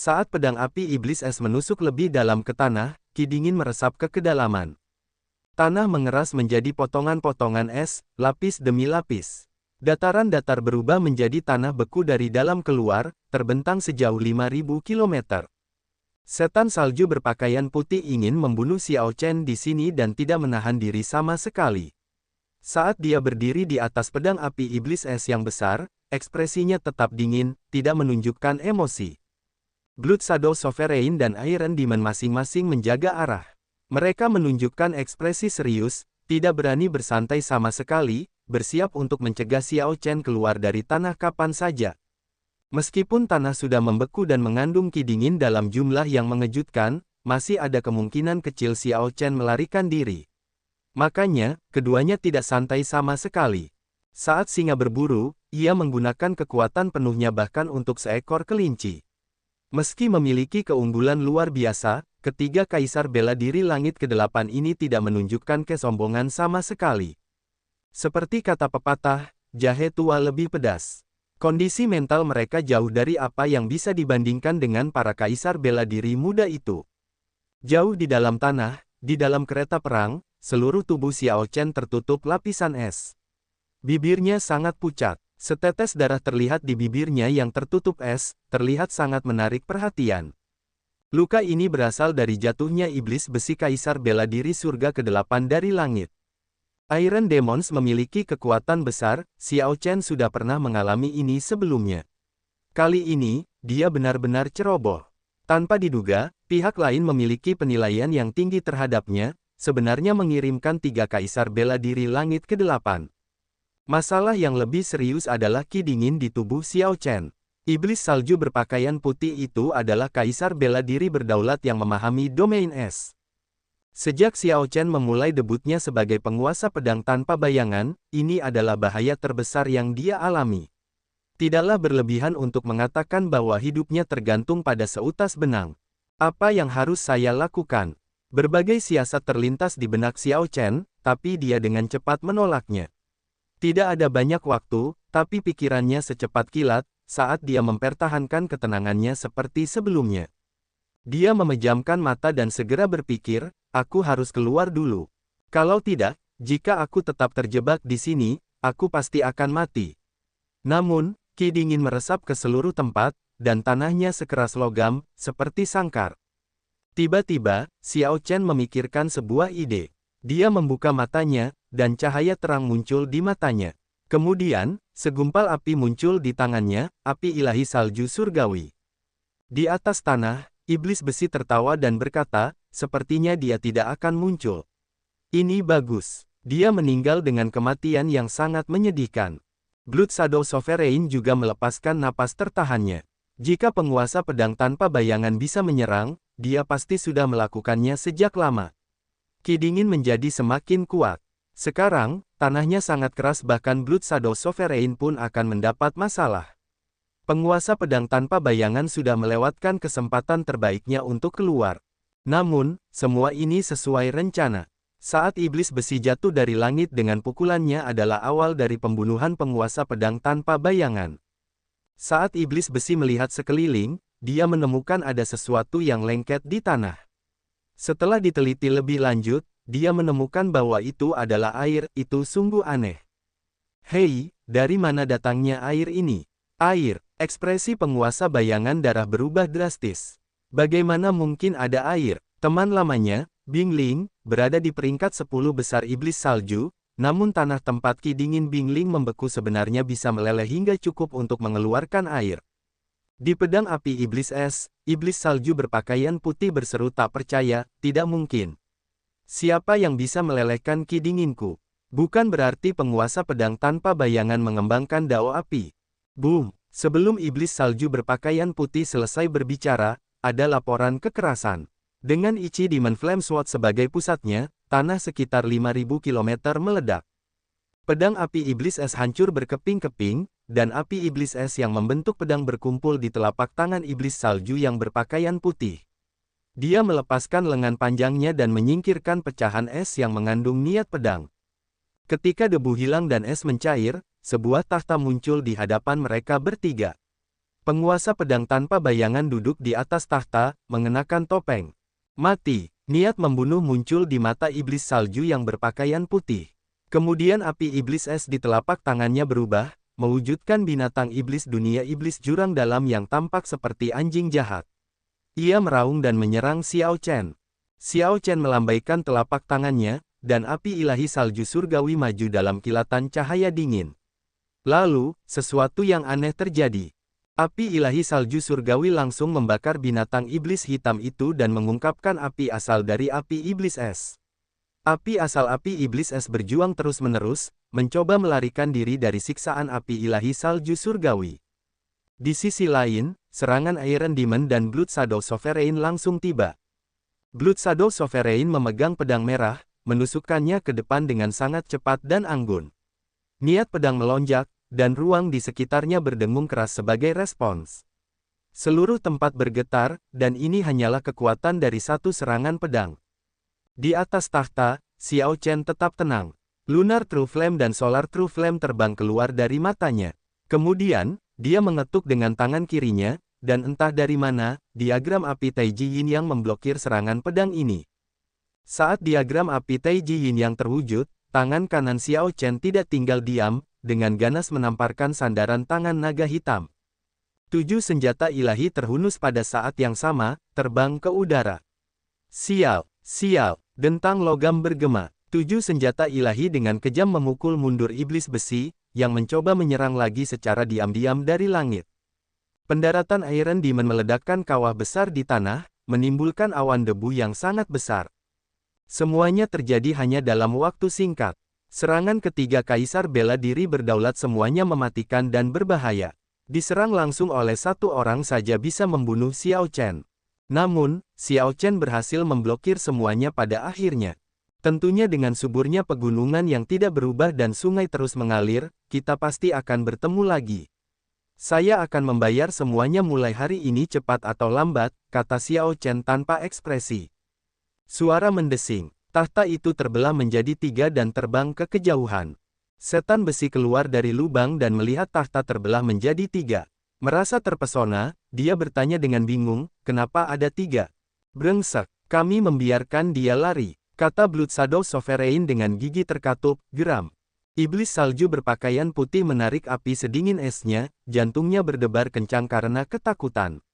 Saat pedang api iblis es menusuk lebih dalam ke tanah, ki dingin meresap ke kedalaman. Tanah mengeras menjadi potongan-potongan es, lapis demi lapis. Dataran datar berubah menjadi tanah beku dari dalam keluar, terbentang sejauh 5.000 kilometer. Setan salju berpakaian putih ingin membunuh Xiao Chen di sini dan tidak menahan diri sama sekali. Saat dia berdiri di atas pedang api iblis es yang besar, ekspresinya tetap dingin, tidak menunjukkan emosi. Blood Shadow Sovereign dan Iron Demon masing-masing menjaga arah. Mereka menunjukkan ekspresi serius, tidak berani bersantai sama sekali, bersiap untuk mencegah Xiao Chen keluar dari tanah kapan saja. Meskipun tanah sudah membeku dan mengandung ki dingin dalam jumlah yang mengejutkan, masih ada kemungkinan kecil Xiao Chen melarikan diri. Makanya, keduanya tidak santai sama sekali. Saat singa berburu, ia menggunakan kekuatan penuhnya bahkan untuk seekor kelinci. Meski memiliki keunggulan luar biasa, ketiga kaisar bela diri langit ke-8 ini tidak menunjukkan kesombongan sama sekali. Seperti kata pepatah, jahe tua lebih pedas. Kondisi mental mereka jauh dari apa yang bisa dibandingkan dengan para kaisar bela diri muda itu. Jauh di dalam tanah, di dalam kereta perang, seluruh tubuh Xiao Chen tertutup lapisan es. Bibirnya sangat pucat. Setetes darah terlihat di bibirnya yang tertutup es, terlihat sangat menarik perhatian. Luka ini berasal dari jatuhnya iblis besi kaisar bela diri surga ke-8 dari langit. Iron Demons memiliki kekuatan besar, Xiao Chen sudah pernah mengalami ini sebelumnya. Kali ini, dia benar-benar ceroboh. Tanpa diduga, pihak lain memiliki penilaian yang tinggi terhadapnya, sebenarnya mengirimkan 3 kaisar bela diri langit ke-8. Masalah yang lebih serius adalah ki dingin di tubuh Xiao Chen. Iblis salju berpakaian putih itu adalah kaisar bela diri berdaulat yang memahami domain es. Sejak Xiao Chen memulai debutnya sebagai penguasa pedang tanpa bayangan, ini adalah bahaya terbesar yang dia alami. Tidaklah berlebihan untuk mengatakan bahwa hidupnya tergantung pada seutas benang. Apa yang harus saya lakukan? Berbagai siasat terlintas di benak Xiao Chen, tapi dia dengan cepat menolaknya. Tidak ada banyak waktu, tapi pikirannya secepat kilat, saat dia mempertahankan ketenangannya seperti sebelumnya. Dia memejamkan mata dan segera berpikir, aku harus keluar dulu. Kalau tidak, jika aku tetap terjebak di sini, aku pasti akan mati. Namun, ki dingin meresap ke seluruh tempat, dan tanahnya sekeras logam, seperti sangkar. Tiba-tiba, Xiao Chen memikirkan sebuah ide. Dia membuka matanya, dan cahaya terang muncul di matanya. Kemudian, segumpal api muncul di tangannya, api ilahi salju surgawi. Di atas tanah, iblis besi tertawa dan berkata, sepertinya dia tidak akan muncul. Ini bagus. Dia meninggal dengan kematian yang sangat menyedihkan. Blood Shadow Sovereign juga melepaskan napas tertahannya. Jika penguasa pedang tanpa bayangan bisa menyerang, dia pasti sudah melakukannya sejak lama. Ki dingin menjadi semakin kuat. Sekarang, tanahnya sangat keras bahkan Blood Shadow Sovereign pun akan mendapat masalah. Penguasa pedang tanpa bayangan sudah melewatkan kesempatan terbaiknya untuk keluar. Namun, semua ini sesuai rencana. Saat iblis besi jatuh dari langit dengan pukulannya adalah awal dari pembunuhan penguasa pedang tanpa bayangan. Saat iblis besi melihat sekeliling, dia menemukan ada sesuatu yang lengket di tanah. Setelah diteliti lebih lanjut, dia menemukan bahwa itu adalah air, itu sungguh aneh. Hei, dari mana datangnya air ini? Air, ekspresi penguasa bayangan darah berubah drastis. Bagaimana mungkin ada air? Teman lamanya, Bing Ling, berada di peringkat 10 besar iblis salju, namun tanah tempat ki dingin Bing Ling membeku sebenarnya bisa meleleh hingga cukup untuk mengeluarkan air. Di pedang api iblis es, iblis salju berpakaian putih berseru tak percaya, tidak mungkin. Siapa yang bisa melelehkan ki dinginku? Bukan berarti penguasa pedang tanpa bayangan mengembangkan dao api. Boom! Sebelum iblis salju berpakaian putih selesai berbicara, ada laporan kekerasan. Dengan Ichi Demon Flame Sword sebagai pusatnya, tanah sekitar 5.000 km meledak. Pedang api iblis es hancur berkeping-keping, dan api iblis es yang membentuk pedang berkumpul di telapak tangan iblis salju yang berpakaian putih. Dia melepaskan lengan panjangnya dan menyingkirkan pecahan es yang mengandung niat pedang. Ketika debu hilang dan es mencair, sebuah tahta muncul di hadapan mereka bertiga. Penguasa pedang tanpa bayangan duduk di atas tahta, mengenakan topeng. Mati. Niat membunuh muncul di mata iblis salju yang berpakaian putih. Kemudian api iblis es di telapak tangannya berubah, mewujudkan binatang iblis dunia iblis jurang dalam yang tampak seperti anjing jahat. Ia meraung dan menyerang Xiao Chen. Xiao Chen melambaikan telapak tangannya, dan api ilahi salju surgawi maju dalam kilatan cahaya dingin. Lalu, sesuatu yang aneh terjadi. Api ilahi salju surgawi langsung membakar binatang iblis hitam itu dan mengungkapkan api asal dari api iblis es. Api asal api iblis es berjuang terus-menerus, mencoba melarikan diri dari siksaan api ilahi salju surgawi. Di sisi lain, serangan Iron Demon dan Blood Shadow Sovereign langsung tiba. Blood Shadow Sovereign memegang pedang merah, menusukkannya ke depan dengan sangat cepat dan anggun. Niat pedang melonjak, dan ruang di sekitarnya berdengung keras sebagai respons. Seluruh tempat bergetar, dan ini hanyalah kekuatan dari satu serangan pedang. Di atas tahta, Xiao Chen tetap tenang. Lunar True Flame dan Solar True Flame terbang keluar dari matanya. Kemudian, dia mengetuk dengan tangan kirinya, dan entah dari mana, diagram api Taiji Yin yang memblokir serangan pedang ini. Saat diagram api Taiji Yin yang terwujud, tangan kanan Xiao Chen tidak tinggal diam, dengan ganas menamparkan sandaran tangan naga hitam. 7 senjata ilahi terhunus pada saat yang sama, terbang ke udara. Sial, sial, dentang logam bergema. 7 senjata ilahi dengan kejam memukul mundur iblis besi, yang mencoba menyerang lagi secara diam-diam dari langit. Pendaratan Iron Demon meledakkan kawah besar di tanah, menimbulkan awan debu yang sangat besar. Semuanya terjadi hanya dalam waktu singkat. Serangan ketiga Kaisar Bela Diri Berdaulat semuanya mematikan dan berbahaya. Diserang langsung oleh satu orang saja bisa membunuh Xiao Chen. Namun, Xiao Chen berhasil memblokir semuanya pada akhirnya. Tentunya dengan suburnya pegunungan yang tidak berubah dan sungai terus mengalir, kita pasti akan bertemu lagi. Saya akan membayar semuanya mulai hari ini cepat atau lambat, kata Xiao Chen tanpa ekspresi. Suara mendesing. Tahta itu terbelah menjadi 3 dan terbang ke kejauhan. Setan besi keluar dari lubang dan melihat tahta terbelah menjadi 3. Merasa terpesona, dia bertanya dengan bingung, kenapa ada 3? Brengsek, kami membiarkan dia lari, kata Blood Shadow Sovereign dengan gigi terkatup, geram. Iblis salju berpakaian putih menarik api sedingin esnya, jantungnya berdebar kencang karena ketakutan.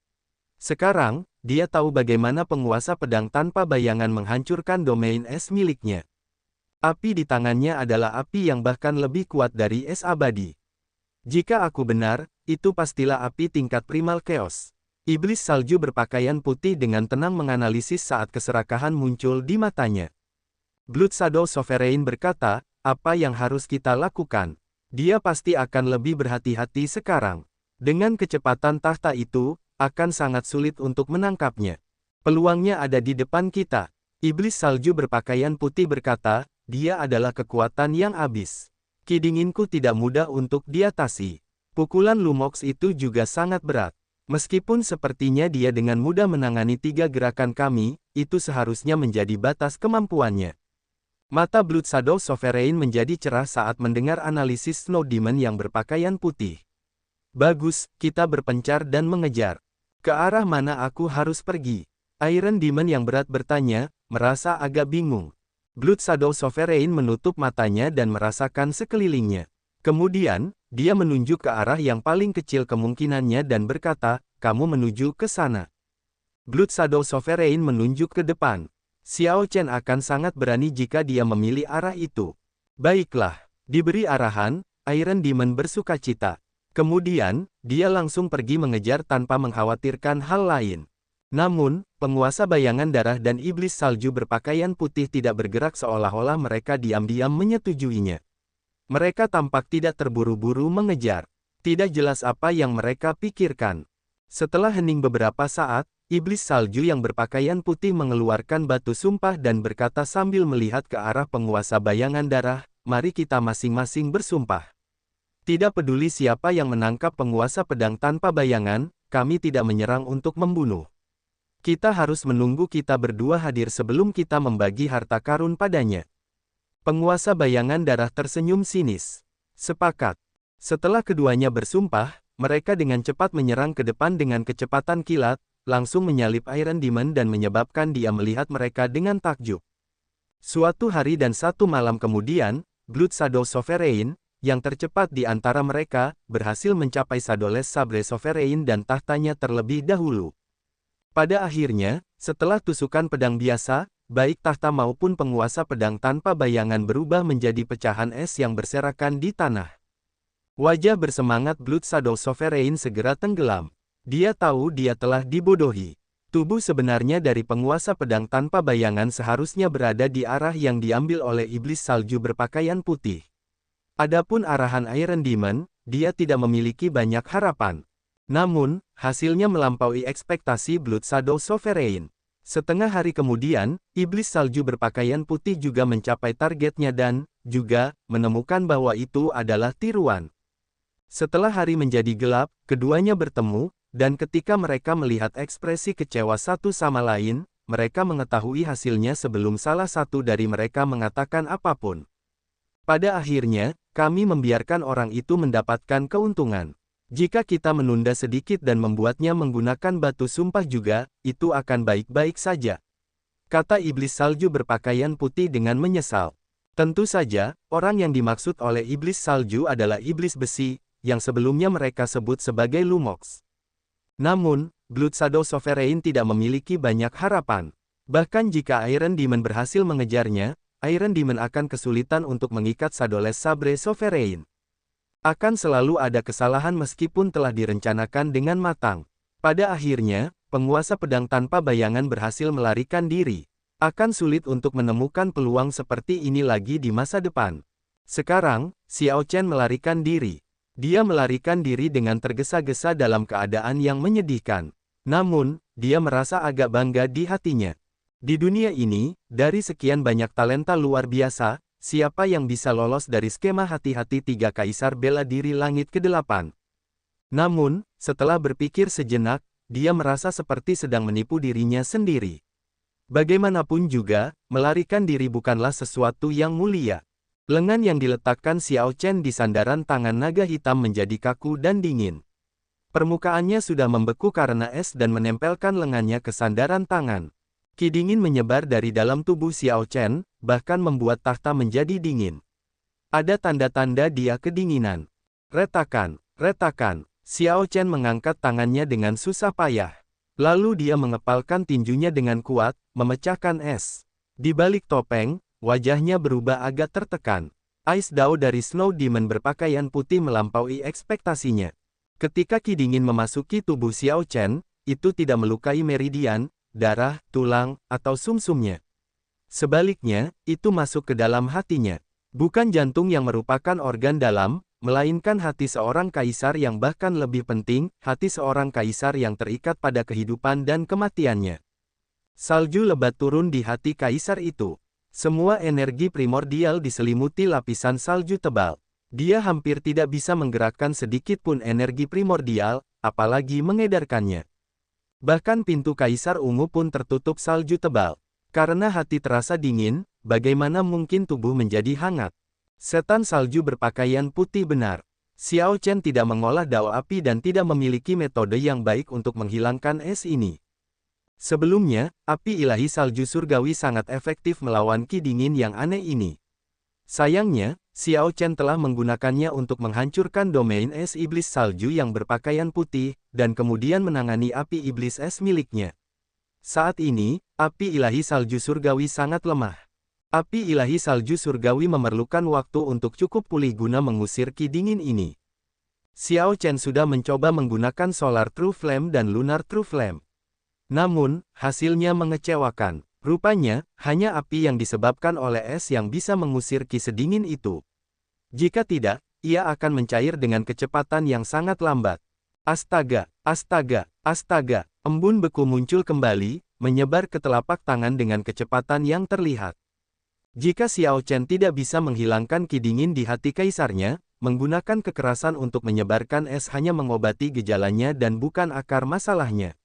Sekarang, dia tahu bagaimana penguasa pedang tanpa bayangan menghancurkan domain es miliknya. Api di tangannya adalah api yang bahkan lebih kuat dari es abadi. Jika aku benar, itu pastilah api tingkat primal chaos. Iblis salju berpakaian putih dengan tenang menganalisis saat keserakahan muncul di matanya. Blood Shadow Sovereign berkata, apa yang harus kita lakukan? Dia pasti akan lebih berhati-hati sekarang. Dengan kecepatan tahta itu, akan sangat sulit untuk menangkapnya. Peluangnya ada di depan kita. Iblis salju berpakaian putih berkata, dia adalah kekuatan yang abis. Ki dinginku tidak mudah untuk diatasi. Pukulan Lumox itu juga sangat berat. Meskipun sepertinya dia dengan mudah menangani 3 gerakan kami, itu seharusnya menjadi batas kemampuannya. Mata Blood Shadow Sovereign menjadi cerah saat mendengar analisis Snow Demon yang berpakaian putih. Bagus, kita berpencar dan mengejar. Ke arah mana aku harus pergi? Iron Demon yang berat bertanya, merasa agak bingung. Blood Shadow Sovereign menutup matanya dan merasakan sekelilingnya. Kemudian, dia menunjuk ke arah yang paling kecil kemungkinannya dan berkata, kamu menuju ke sana. Blood Shadow Sovereign menunjuk ke depan. Xiao Chen akan sangat berani jika dia memilih arah itu. Baiklah, diberi arahan, Iron Demon bersukacita. Kemudian, dia langsung pergi mengejar tanpa mengkhawatirkan hal lain. Namun, penguasa bayangan darah dan iblis salju berpakaian putih tidak bergerak seolah-olah mereka diam-diam menyetujuinya. Mereka tampak tidak terburu-buru mengejar. Tidak jelas apa yang mereka pikirkan. Setelah hening beberapa saat, iblis salju yang berpakaian putih mengeluarkan batu sumpah dan berkata sambil melihat ke arah penguasa bayangan darah, mari kita masing-masing bersumpah. Tidak peduli siapa yang menangkap penguasa pedang tanpa bayangan, kami tidak menyerang untuk membunuh. Kita harus menunggu kita berdua hadir sebelum kita membagi harta karun padanya. Penguasa bayangan darah tersenyum sinis. Sepakat. Setelah keduanya bersumpah, mereka dengan cepat menyerang ke depan dengan kecepatan kilat, langsung menyalip Iron Demon dan menyebabkan dia melihat mereka dengan takjub. Suatu hari dan satu malam kemudian, Blood Shadow Sovereign, yang tercepat di antara mereka, berhasil mencapai Shadowless Sabre Sovereign dan tahtanya terlebih dahulu. Pada akhirnya, setelah tusukan pedang biasa, baik tahta maupun penguasa pedang tanpa bayangan berubah menjadi pecahan es yang berserakan di tanah. Wajah bersemangat Blood Shadow Sovereign segera tenggelam. Dia tahu dia telah dibodohi. Tubuh sebenarnya dari penguasa pedang tanpa bayangan seharusnya berada di arah yang diambil oleh iblis salju berpakaian putih. Adapun arahan Iron Demon, dia tidak memiliki banyak harapan. Namun, hasilnya melampaui ekspektasi Blood Shadow Sovereign. Setengah hari kemudian, iblis salju berpakaian putih juga mencapai targetnya dan, juga, menemukan bahwa itu adalah tiruan. Setelah hari menjadi gelap, keduanya bertemu, dan ketika mereka melihat ekspresi kecewa satu sama lain, mereka mengetahui hasilnya sebelum salah satu dari mereka mengatakan apapun. Pada akhirnya, kami membiarkan orang itu mendapatkan keuntungan. Jika kita menunda sedikit dan membuatnya menggunakan batu sumpah juga, itu akan baik-baik saja. Kata iblis salju berpakaian putih dengan menyesal. Tentu saja, orang yang dimaksud oleh iblis salju adalah iblis besi, yang sebelumnya mereka sebut sebagai Lumox. Namun, Blood Shadow Sovereign tidak memiliki banyak harapan. Bahkan jika Iron Demon berhasil mengejarnya, Iron Demon akan kesulitan untuk mengikat Shadowless Sabre Sovereign. Akan selalu ada kesalahan meskipun telah direncanakan dengan matang. Pada akhirnya, penguasa pedang tanpa bayangan berhasil melarikan diri. Akan sulit untuk menemukan peluang seperti ini lagi di masa depan. Sekarang, Xiao Chen melarikan diri. Dia melarikan diri dengan tergesa-gesa dalam keadaan yang menyedihkan. Namun, dia merasa agak bangga di hatinya. Di dunia ini, dari sekian banyak talenta luar biasa, siapa yang bisa lolos dari skema hati-hati tiga kaisar bela diri langit ke-8? Namun, setelah berpikir sejenak, dia merasa seperti sedang menipu dirinya sendiri. Bagaimanapun juga, melarikan diri bukanlah sesuatu yang mulia. Lengan yang diletakkan Xiao Chen di sandaran tangan naga hitam menjadi kaku dan dingin. Permukaannya sudah membeku karena es dan menempelkan lengannya ke sandaran tangan. Ki dingin menyebar dari dalam tubuh Xiao Chen, bahkan membuat tahta menjadi dingin. Ada tanda-tanda dia kedinginan. Retakan, retakan. Xiao Chen mengangkat tangannya dengan susah payah. Lalu dia mengepalkan tinjunya dengan kuat, memecahkan es. Di balik topeng, wajahnya berubah agak tertekan. Ice Dao dari Snow Demon berpakaian putih melampaui ekspektasinya. Ketika ki dingin memasuki tubuh Xiao Chen, itu tidak melukai meridian, darah, tulang, atau sumsumnya. Sebaliknya, itu masuk ke dalam hatinya. Bukan jantung yang merupakan organ dalam, melainkan hati seorang kaisar yang bahkan lebih penting, hati seorang kaisar yang terikat pada kehidupan dan kematiannya. Salju lebat turun di hati kaisar itu. Semua energi primordial diselimuti lapisan salju tebal. Dia hampir tidak bisa menggerakkan sedikit pun energi primordial, apalagi mengedarkannya. Bahkan pintu kaisar ungu pun tertutup salju tebal. Karena hati terasa dingin, bagaimana mungkin tubuh menjadi hangat? Setan salju berpakaian putih benar. Xiao Chen tidak mengolah dao api dan tidak memiliki metode yang baik untuk menghilangkan es ini. Sebelumnya, api ilahi salju surgawi sangat efektif melawan ki dingin yang aneh ini. Sayangnya, Xiao Chen telah menggunakannya untuk menghancurkan domain es iblis salju yang berpakaian putih, dan kemudian menangani api iblis es miliknya. Saat ini, api ilahi salju surgawi sangat lemah. Api ilahi salju surgawi memerlukan waktu untuk cukup pulih guna mengusir ki dingin ini. Xiao Chen sudah mencoba menggunakan Solar True Flame dan Lunar True Flame. Namun, hasilnya mengecewakan. Rupanya, hanya api yang disebabkan oleh es yang bisa mengusir ki sedingin itu. Jika tidak, ia akan mencair dengan kecepatan yang sangat lambat. Astaga, astaga, astaga, embun beku muncul kembali, menyebar ke telapak tangan dengan kecepatan yang terlihat. Jika Xiao Chen tidak bisa menghilangkan ki dingin di hati kaisarnya, menggunakan kekerasan untuk menyebarkan es hanya mengobati gejalanya dan bukan akar masalahnya.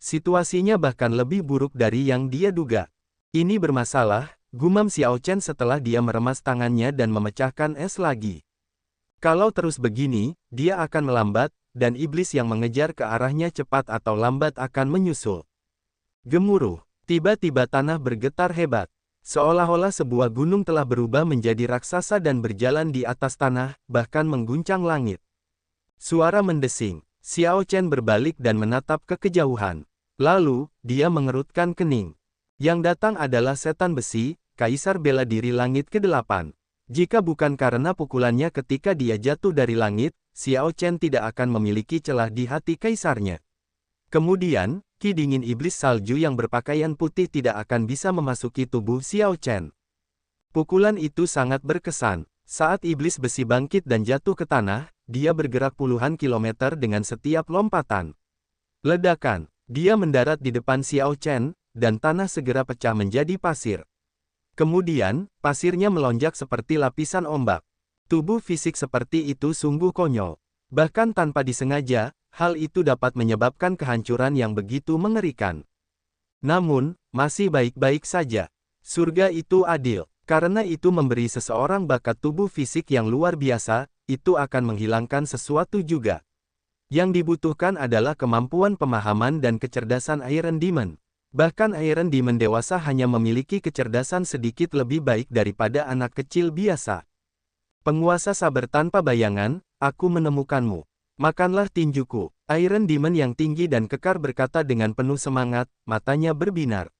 Situasinya bahkan lebih buruk dari yang dia duga. Ini bermasalah, gumam Xiao Chen setelah dia meremas tangannya dan memecahkan es lagi. Kalau terus begini, dia akan melambat, dan iblis yang mengejar ke arahnya cepat atau lambat akan menyusul. Gemuruh. Tiba-tiba tanah bergetar hebat. Seolah-olah sebuah gunung telah berubah menjadi raksasa dan berjalan di atas tanah, bahkan mengguncang langit. Suara mendesing. Xiao Chen berbalik dan menatap ke kejauhan. Lalu, dia mengerutkan kening. Yang datang adalah setan besi, kaisar bela diri langit ke-8. Jika bukan karena pukulannya ketika dia jatuh dari langit, Xiao Chen tidak akan memiliki celah di hati kaisarnya. Kemudian, ki dingin iblis salju yang berpakaian putih tidak akan bisa memasuki tubuh Xiao Chen. Pukulan itu sangat berkesan. Saat iblis besi bangkit dan jatuh ke tanah, dia bergerak puluhan kilometer dengan setiap lompatan. Ledakan. Dia mendarat di depan Xiao Chen, dan tanah segera pecah menjadi pasir. Kemudian, pasirnya melonjak seperti lapisan ombak. Tubuh fisik seperti itu sungguh konyol. Bahkan tanpa disengaja, hal itu dapat menyebabkan kehancuran yang begitu mengerikan. Namun, masih baik-baik saja. Surga itu adil. Karena itu memberi seseorang bakat tubuh fisik yang luar biasa, itu akan menghilangkan sesuatu juga. Yang dibutuhkan adalah kemampuan pemahaman dan kecerdasan Iron Demon. Bahkan Iron Demon dewasa hanya memiliki kecerdasan sedikit lebih baik daripada anak kecil biasa. Penguasa sabar tanpa bayangan, aku menemukanmu. Makanlah tinjuku. Iron Demon yang tinggi dan kekar berkata dengan penuh semangat, matanya berbinar.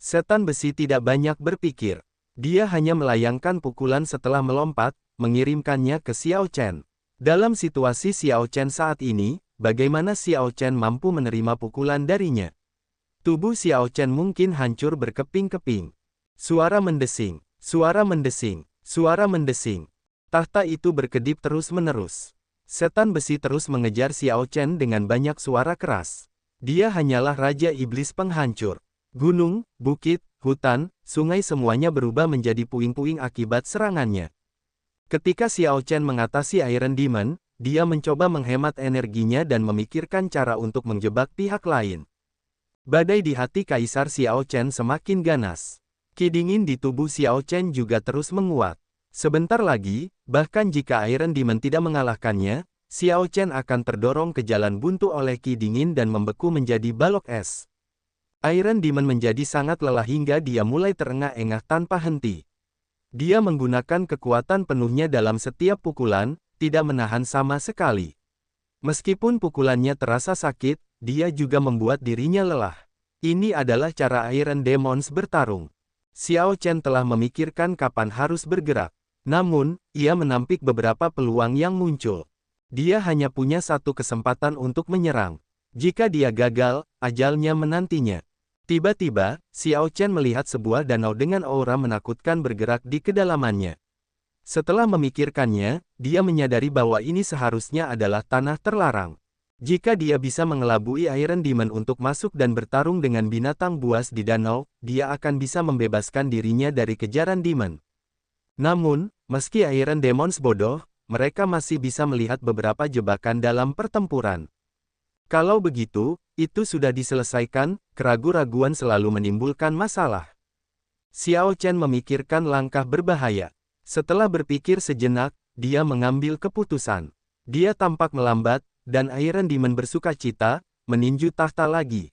Setan besi tidak banyak berpikir. Dia hanya melayangkan pukulan setelah melompat, mengirimkannya ke Xiao Chen. Dalam situasi Xiao Chen saat ini, bagaimana Xiao Chen mampu menerima pukulan darinya? Tubuh Xiao Chen mungkin hancur berkeping-keping. Suara mendesing, suara mendesing, suara mendesing. Tahta itu berkedip terus-menerus. Setan besi terus mengejar Xiao Chen dengan banyak suara keras. Dia hanyalah Raja Iblis Penghancur. Gunung, bukit, hutan, sungai semuanya berubah menjadi puing-puing akibat serangannya. Ketika Xiao Chen mengatasi Iron Demon, dia mencoba menghemat energinya dan memikirkan cara untuk menjebak pihak lain. Badai di hati Kaisar Xiao Chen semakin ganas. Ki dingin di tubuh Xiao Chen juga terus menguat. Sebentar lagi, bahkan jika Iron Demon tidak mengalahkannya, Xiao Chen akan terdorong ke jalan buntu oleh ki dingin dan membeku menjadi balok es. Iron Demon menjadi sangat lelah hingga dia mulai terengah-engah tanpa henti. Dia menggunakan kekuatan penuhnya dalam setiap pukulan, tidak menahan sama sekali. Meskipun pukulannya terasa sakit, dia juga membuat dirinya lelah. Ini adalah cara Iron Demons bertarung. Xiao Chen telah memikirkan kapan harus bergerak. Namun, ia menampik beberapa peluang yang muncul. Dia hanya punya satu kesempatan untuk menyerang. Jika dia gagal, ajalnya menantinya. Tiba-tiba, Xiao Chen melihat sebuah danau dengan aura menakutkan bergerak di kedalamannya. Setelah memikirkannya, dia menyadari bahwa ini seharusnya adalah tanah terlarang. Jika dia bisa mengelabui Iron Demon untuk masuk dan bertarung dengan binatang buas di danau, dia akan bisa membebaskan dirinya dari kejaran Demon. Namun, meski Iron Demons bodoh, mereka masih bisa melihat beberapa jebakan dalam pertempuran. Kalau begitu, itu sudah diselesaikan, keraguan-raguan selalu menimbulkan masalah. Xiao Chen memikirkan langkah berbahaya. Setelah berpikir sejenak, dia mengambil keputusan. Dia tampak melambat, dan Iron Demon bersukacita, meninju tahta lagi.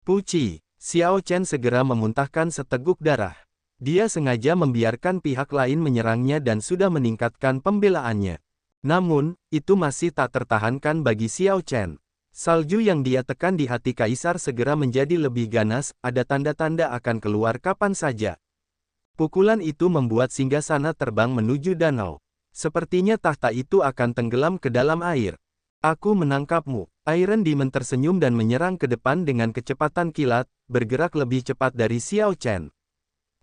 Puci, Xiao Chen segera memuntahkan seteguk darah. Dia sengaja membiarkan pihak lain menyerangnya dan sudah meningkatkan pembelaannya. Namun, itu masih tak tertahankan bagi Xiao Chen. Salju yang dia tekan di hati Kaisar segera menjadi lebih ganas, ada tanda-tanda akan keluar kapan saja. Pukulan itu membuat singgasana terbang menuju danau. Sepertinya tahta itu akan tenggelam ke dalam air. Aku menangkapmu. Iron Demon tersenyum dan menyerang ke depan dengan kecepatan kilat, bergerak lebih cepat dari Xiao Chen.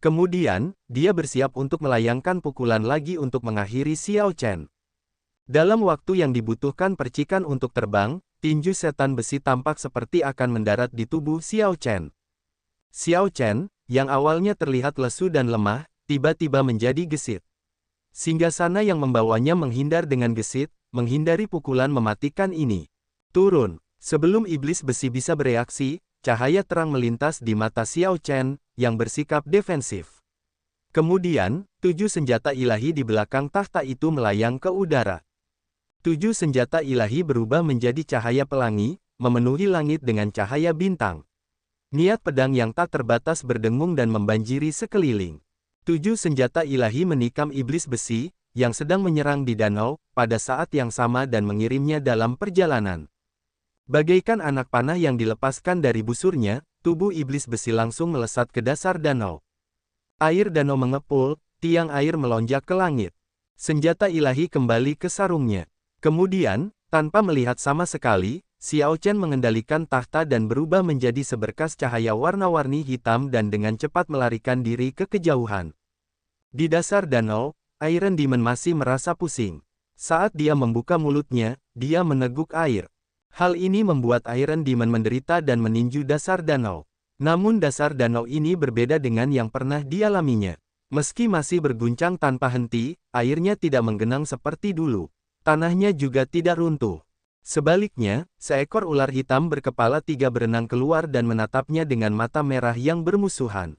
Kemudian, dia bersiap untuk melayangkan pukulan lagi untuk mengakhiri Xiao Chen. Dalam waktu yang dibutuhkan percikan untuk terbang, tinju setan besi tampak seperti akan mendarat di tubuh Xiao Chen. Xiao Chen, yang awalnya terlihat lesu dan lemah, tiba-tiba menjadi gesit. Singgasana yang membawanya menghindar dengan gesit, menghindari pukulan mematikan ini. Turun. Sebelum iblis besi bisa bereaksi, cahaya terang melintas di mata Xiao Chen, yang bersikap defensif. Kemudian, 7 senjata ilahi di belakang tahta itu melayang ke udara. 7 senjata ilahi berubah menjadi cahaya pelangi, memenuhi langit dengan cahaya bintang. Niat pedang yang tak terbatas berdengung dan membanjiri sekeliling. 7 senjata ilahi menikam iblis besi, yang sedang menyerang di danau, pada saat yang sama dan mengirimnya dalam perjalanan. Bagaikan anak panah yang dilepaskan dari busurnya, tubuh iblis besi langsung melesat ke dasar danau. Air danau mengepul, tiang air melonjak ke langit. Senjata ilahi kembali ke sarungnya. Kemudian, tanpa melihat sama sekali, Xiao Chen mengendalikan tahta dan berubah menjadi seberkas cahaya warna-warni hitam dan dengan cepat melarikan diri ke kejauhan. Di dasar danau, Iron Demon masih merasa pusing. Saat dia membuka mulutnya, dia meneguk air. Hal ini membuat Iron Demon menderita dan meninju dasar danau. Namun dasar danau ini berbeda dengan yang pernah dialaminya. Meski masih berguncang tanpa henti, airnya tidak menggenang seperti dulu. Tanahnya juga tidak runtuh. Sebaliknya, seekor ular hitam berkepala 3 berenang keluar dan menatapnya dengan mata merah yang bermusuhan.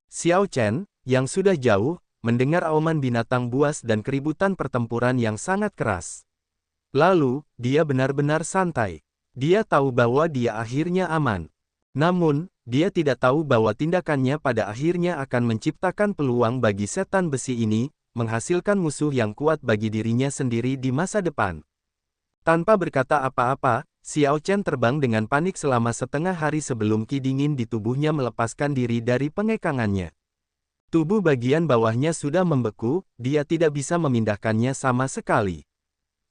Xiao Chen, yang sudah jauh, mendengar auman binatang buas dan keributan pertempuran yang sangat keras. Lalu, dia benar-benar santai. Dia tahu bahwa dia akhirnya aman. Namun, dia tidak tahu bahwa tindakannya pada akhirnya akan menciptakan peluang bagi setan besi ini, menghasilkan musuh yang kuat bagi dirinya sendiri di masa depan. Tanpa berkata apa-apa, Xiao Chen terbang dengan panik selama setengah hari sebelum ki dingin di tubuhnya melepaskan diri dari pengekangannya. Tubuh bagian bawahnya sudah membeku, dia tidak bisa memindahkannya sama sekali.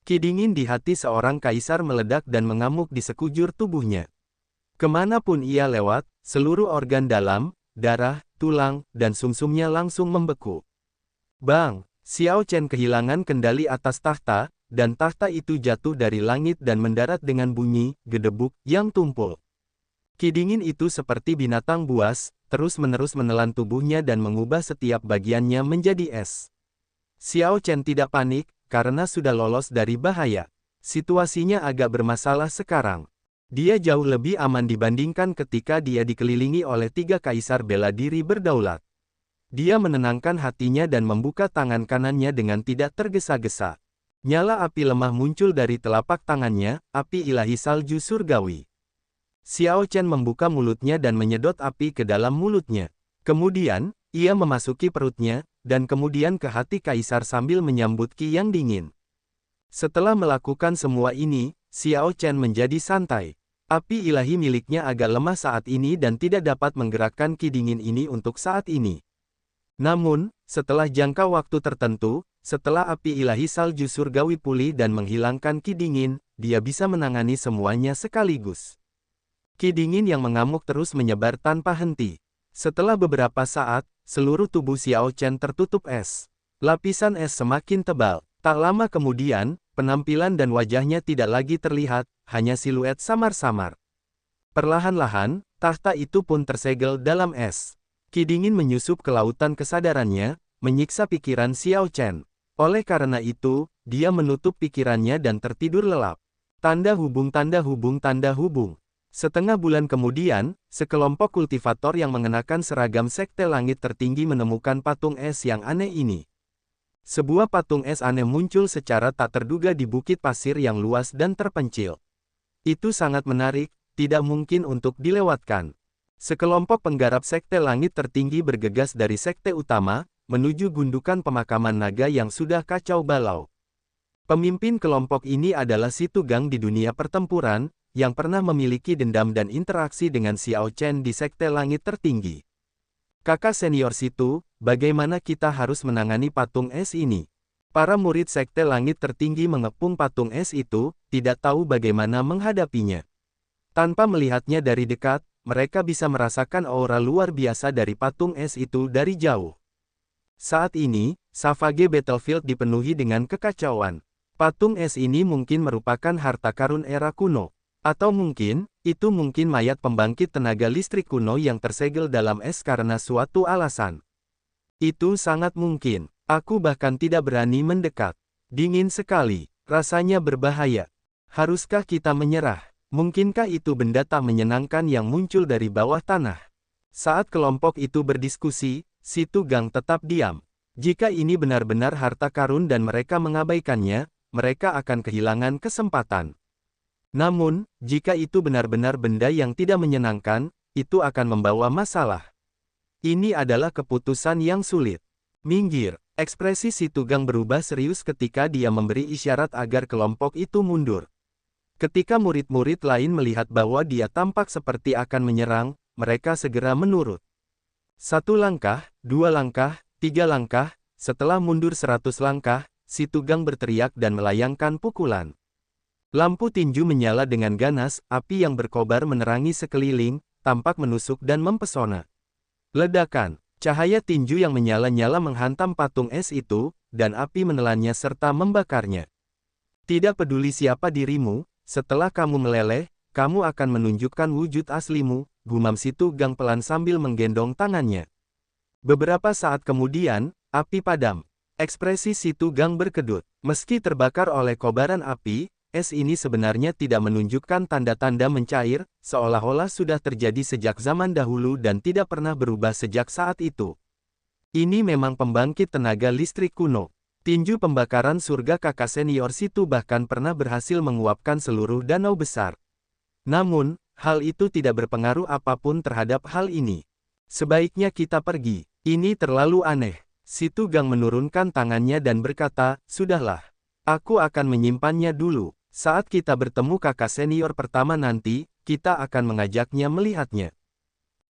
Ki dingin di hati seorang kaisar meledak dan mengamuk di sekujur tubuhnya. Kemanapun ia lewat, seluruh organ dalam, darah, tulang, dan sumsumnya langsung membeku. Bang! Xiao Chen kehilangan kendali atas tahta, dan tahta itu jatuh dari langit dan mendarat dengan bunyi, gedebuk, yang tumpul. Ki dingin itu seperti binatang buas, terus-menerus menelan tubuhnya dan mengubah setiap bagiannya menjadi es. Xiao Chen tidak panik, karena sudah lolos dari bahaya. Situasinya agak bermasalah sekarang. Dia jauh lebih aman dibandingkan ketika dia dikelilingi oleh 3 kaisar bela diri berdaulat. Dia menenangkan hatinya dan membuka tangan kanannya dengan tidak tergesa-gesa. Nyala api lemah muncul dari telapak tangannya, api ilahi salju surgawi. Xiao Chen membuka mulutnya dan menyedot api ke dalam mulutnya. Kemudian, ia memasuki perutnya, dan kemudian ke hati kaisar sambil menyambut ki yang dingin. Setelah melakukan semua ini, Xiao Chen menjadi santai. Api ilahi miliknya agak lemah saat ini dan tidak dapat menggerakkan ki dingin ini untuk saat ini. Namun, setelah jangka waktu tertentu, setelah api ilahi salju surgawi pulih dan menghilangkan ki dingin, dia bisa menangani semuanya sekaligus. Ki dingin yang mengamuk terus menyebar tanpa henti. Setelah beberapa saat, seluruh tubuh Xiao Chen tertutup es. Lapisan es semakin tebal. Tak lama kemudian, penampilan dan wajahnya tidak lagi terlihat, hanya siluet samar-samar. Perlahan-lahan, tahta itu pun tersegel dalam es. Ki dingin menyusup ke lautan kesadarannya, menyiksa pikiran Xiao Chen. Oleh karena itu, dia menutup pikirannya dan tertidur lelap. Tanda hubung tanda hubung tanda hubung. Setengah bulan kemudian, sekelompok kultivator yang mengenakan seragam sekte langit tertinggi menemukan patung es yang aneh ini. Sebuah patung es aneh muncul secara tak terduga di bukit pasir yang luas dan terpencil. Itu sangat menarik, tidak mungkin untuk dilewatkan. Sekelompok penggarap sekte langit tertinggi bergegas dari sekte utama, menuju gundukan pemakaman naga yang sudah kacau balau. Pemimpin kelompok ini adalah Si Tugang di dunia pertempuran, yang pernah memiliki dendam dan interaksi dengan Xiao Chen di sekte langit tertinggi. Kakak senior Situ, bagaimana kita harus menangani patung es ini? Para murid sekte langit tertinggi mengepung patung es itu, tidak tahu bagaimana menghadapinya. Tanpa melihatnya dari dekat, mereka bisa merasakan aura luar biasa dari patung es itu dari jauh. Saat ini, Savage Battlefield dipenuhi dengan kekacauan. Patung es ini mungkin merupakan harta karun era kuno. Atau mungkin, itu mungkin mayat pembangkit tenaga listrik kuno yang tersegel dalam es karena suatu alasan. Itu sangat mungkin. Aku bahkan tidak berani mendekat. Dingin sekali. Rasanya berbahaya. Haruskah kita menyerah? Mungkinkah itu benda tak menyenangkan yang muncul dari bawah tanah? Saat kelompok itu berdiskusi, Si Tugang tetap diam. Jika ini benar-benar harta karun dan mereka mengabaikannya, mereka akan kehilangan kesempatan. Namun, jika itu benar-benar benda yang tidak menyenangkan, itu akan membawa masalah. Ini adalah keputusan yang sulit. Minggir. Ekspresi si Tugang berubah serius ketika dia memberi isyarat agar kelompok itu mundur. Ketika murid-murid lain melihat bahwa dia tampak seperti akan menyerang, mereka segera menurut. 1 langkah, 2 langkah, 3 langkah, setelah mundur 100 langkah, si Tugang berteriak dan melayangkan pukulan. Lampu tinju menyala dengan ganas, api yang berkobar menerangi sekeliling, tampak menusuk dan mempesona. Ledakan. Cahaya tinju yang menyala-nyala menghantam patung es itu, dan api menelannya serta membakarnya. Tidak peduli siapa dirimu, setelah kamu meleleh, kamu akan menunjukkan wujud aslimu, gumam si Tugang pelan sambil menggendong tangannya. Beberapa saat kemudian, api padam. Ekspresi si Tugang berkedut. Meski terbakar oleh kobaran api, es ini sebenarnya tidak menunjukkan tanda-tanda mencair, seolah-olah sudah terjadi sejak zaman dahulu dan tidak pernah berubah sejak saat itu. Ini memang pembangkit tenaga listrik kuno. Tinju pembakaran surga kakak senior situ bahkan pernah berhasil menguapkan seluruh danau besar. Namun, hal itu tidak berpengaruh apapun terhadap hal ini. Sebaiknya kita pergi. Ini terlalu aneh. Si Tugang menurunkan tangannya dan berkata, "Sudahlah. Aku akan menyimpannya dulu. Saat kita bertemu kakak senior pertama nanti, kita akan mengajaknya melihatnya."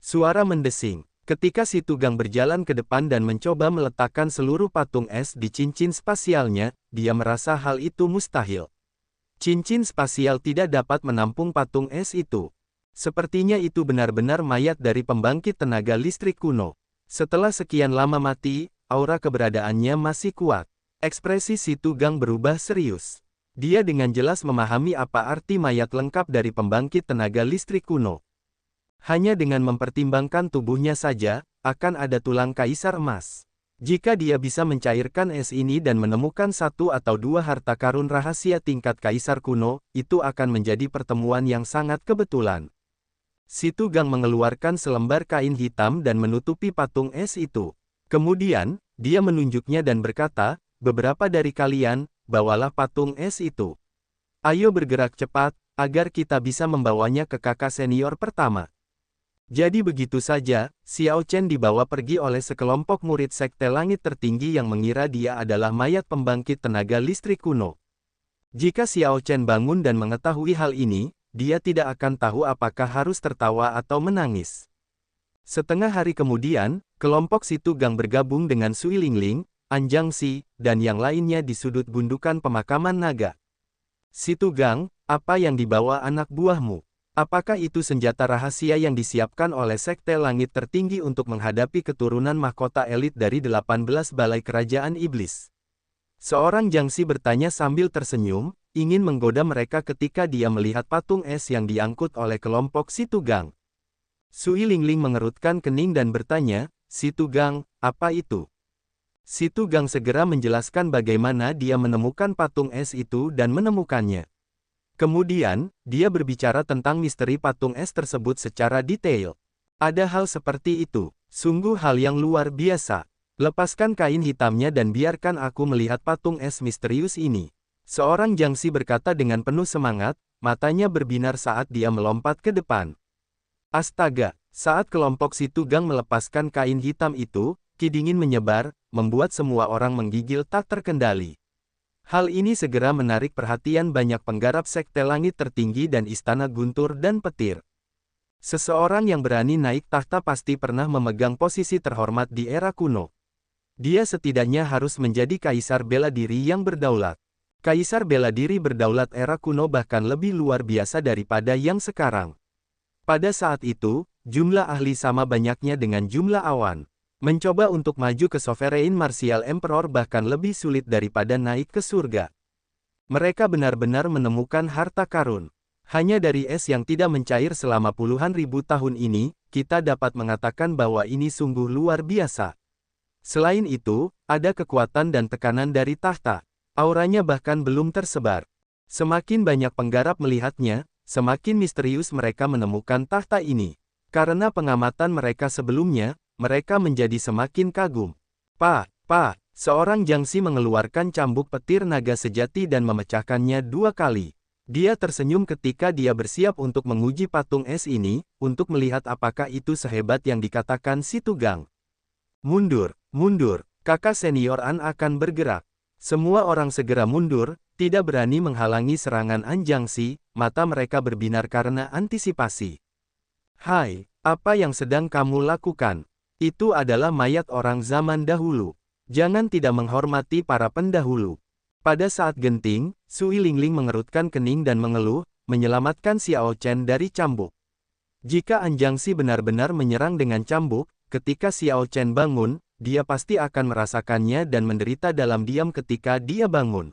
Suara mendesing. Ketika si Tugang berjalan ke depan dan mencoba meletakkan seluruh patung es di cincin spasialnya, dia merasa hal itu mustahil. Cincin spasial tidak dapat menampung patung es itu. Sepertinya itu benar-benar mayat dari pembangkit tenaga listrik kuno. Setelah sekian lama mati, aura keberadaannya masih kuat. Ekspresi si Tugang berubah serius. Dia dengan jelas memahami apa arti mayat lengkap dari pembangkit tenaga listrik kuno. Hanya dengan mempertimbangkan tubuhnya saja, akan ada tulang kaisar emas. Jika dia bisa mencairkan es ini dan menemukan 1 atau 2 harta karun rahasia tingkat kaisar kuno, itu akan menjadi pertemuan yang sangat kebetulan. Si Tugang mengeluarkan selembar kain hitam dan menutupi patung es itu. Kemudian, dia menunjuknya dan berkata, "Beberapa dari kalian, bawalah patung es itu. Ayo bergerak cepat, agar kita bisa membawanya ke kakak senior pertama." Jadi begitu saja, Xiao Chen dibawa pergi oleh sekelompok murid sekte langit tertinggi yang mengira dia adalah mayat pembangkit tenaga listrik kuno. Jika Xiao Chen bangun dan mengetahui hal ini, dia tidak akan tahu apakah harus tertawa atau menangis. Setengah hari kemudian, kelompok si Tugang bergabung dengan Sui Lingling, Anjang Si, dan yang lainnya di sudut gundukan pemakaman naga. Si Tugang, apa yang dibawa anak buahmu? Apakah itu senjata rahasia yang disiapkan oleh Sekte Langit Tertinggi untuk menghadapi keturunan mahkota elit dari 18 balai kerajaan iblis? Seorang Jangsi bertanya sambil tersenyum, ingin menggoda mereka ketika dia melihat patung es yang diangkut oleh kelompok si Tugang. Sui Lingling mengerutkan kening dan bertanya, "Si Tugang, apa itu?" Si Tugang segera menjelaskan bagaimana dia menemukan patung es itu dan menemukannya. Kemudian, dia berbicara tentang misteri patung es tersebut secara detail. "Ada hal seperti itu, sungguh hal yang luar biasa. Lepaskan kain hitamnya dan biarkan aku melihat patung es misterius ini." Seorang Jangsi berkata dengan penuh semangat, matanya berbinar saat dia melompat ke depan. Astaga, saat kelompok si Tugang melepaskan kain hitam itu, ki dingin menyebar, membuat semua orang menggigil tak terkendali. Hal ini segera menarik perhatian banyak penggarap Sekte Langit Tertinggi dan Istana Guntur dan Petir. Seseorang yang berani naik tahta pasti pernah memegang posisi terhormat di era kuno. Dia setidaknya harus menjadi kaisar bela diri yang berdaulat. Kaisar bela diri berdaulat era kuno bahkan lebih luar biasa daripada yang sekarang. Pada saat itu, jumlah ahli sama banyaknya dengan jumlah awan. Mencoba untuk maju ke Sovereign Martial Emperor bahkan lebih sulit daripada naik ke surga. Mereka benar-benar menemukan harta karun. Hanya dari es yang tidak mencair selama puluhan ribu tahun ini, kita dapat mengatakan bahwa ini sungguh luar biasa. Selain itu, ada kekuatan dan tekanan dari tahta. Auranya bahkan belum tersebar. Semakin banyak penggarap melihatnya, semakin misterius mereka menemukan tahta ini. Karena pengamatan mereka sebelumnya, mereka menjadi semakin kagum. Seorang Jiangxi mengeluarkan cambuk petir naga sejati dan memecahkannya 2 kali. Dia tersenyum ketika dia bersiap untuk menguji patung es ini, untuk melihat apakah itu sehebat yang dikatakan si Tugang. Mundur, mundur, kakak senior An akan bergerak. Semua orang segera mundur, tidak berani menghalangi serangan An Jiangxi, mata mereka berbinar karena antisipasi. Hai, apa yang sedang kamu lakukan? Itu adalah mayat orang zaman dahulu. Jangan tidak menghormati para pendahulu. Pada saat genting, Sui Lingling mengerutkan kening dan mengeluh, menyelamatkan Xiao Chen dari cambuk. Jika An Jiangxi benar-benar menyerang dengan cambuk, ketika Xiao Chen bangun, dia pasti akan merasakannya dan menderita dalam diam ketika dia bangun.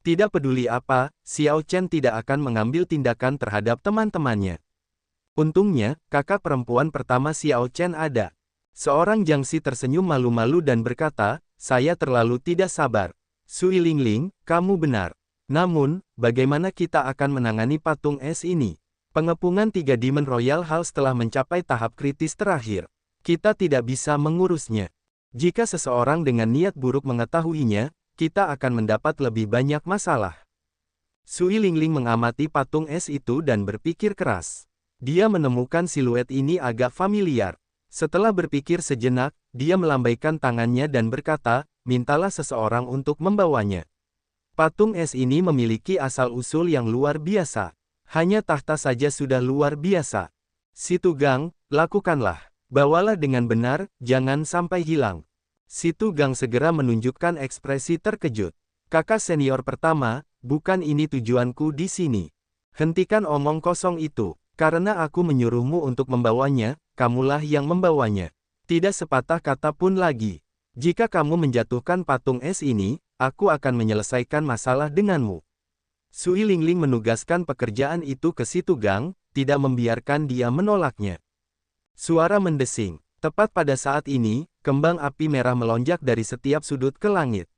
Tidak peduli apa, Xiao Chen tidak akan mengambil tindakan terhadap teman-temannya. Untungnya, kakak perempuan pertama Xiao Chen ada. Seorang Jiangxi tersenyum malu-malu dan berkata, saya terlalu tidak sabar. Sui Lingling, kamu benar. Namun, bagaimana kita akan menangani patung es ini? Pengepungan 3 Demon Royal Halls telah mencapai tahap kritis terakhir. Kita tidak bisa mengurusnya. Jika seseorang dengan niat buruk mengetahuinya, kita akan mendapat lebih banyak masalah. Sui Lingling mengamati patung es itu dan berpikir keras. Dia menemukan siluet ini agak familiar. Setelah berpikir sejenak, dia melambaikan tangannya dan berkata, mintalah seseorang untuk membawanya. Patung es ini memiliki asal-usul yang luar biasa. Hanya tahta saja sudah luar biasa. Si Tugang, lakukanlah. Bawalah dengan benar, jangan sampai hilang. Si Tugang segera menunjukkan ekspresi terkejut. Kakak senior pertama, bukan ini tujuanku di sini. Hentikan omong kosong itu. Karena aku menyuruhmu untuk membawanya, kamulah yang membawanya. Tidak sepatah kata pun lagi. Jika kamu menjatuhkan patung es ini, aku akan menyelesaikan masalah denganmu. Sui Lingling menugaskan pekerjaan itu ke si Tugang, tidak membiarkan dia menolaknya. Suara mendesing. Tepat pada saat ini, kembang api merah melonjak dari setiap sudut ke langit.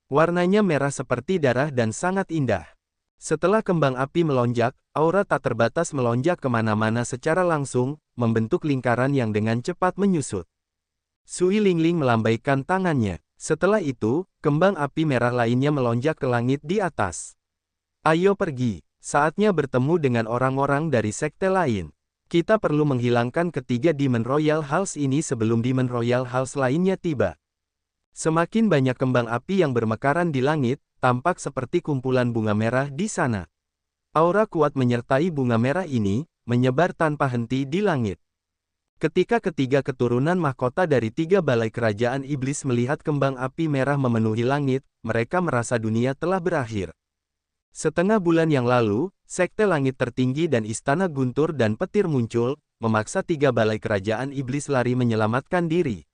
Warnanya merah seperti darah dan sangat indah. Setelah kembang api melonjak, aura tak terbatas melonjak kemana-mana secara langsung, membentuk lingkaran yang dengan cepat menyusut. Sui Lingling melambaikan tangannya. Setelah itu, kembang api merah lainnya melonjak ke langit di atas. Ayo pergi, saatnya bertemu dengan orang-orang dari sekte lain. Kita perlu menghilangkan ketiga Demon Royal Halls ini sebelum Demon Royal Halls lainnya tiba. Semakin banyak kembang api yang bermekaran di langit, tampak seperti kumpulan bunga merah di sana. Aura kuat menyertai bunga merah ini, menyebar tanpa henti di langit. Ketika ketiga keturunan mahkota dari 3 balai kerajaan iblis melihat kembang api merah memenuhi langit, mereka merasa dunia telah berakhir. Setengah bulan yang lalu, sekte langit tertinggi dan istana guntur dan petir muncul, memaksa 3 balai kerajaan iblis lari menyelamatkan diri.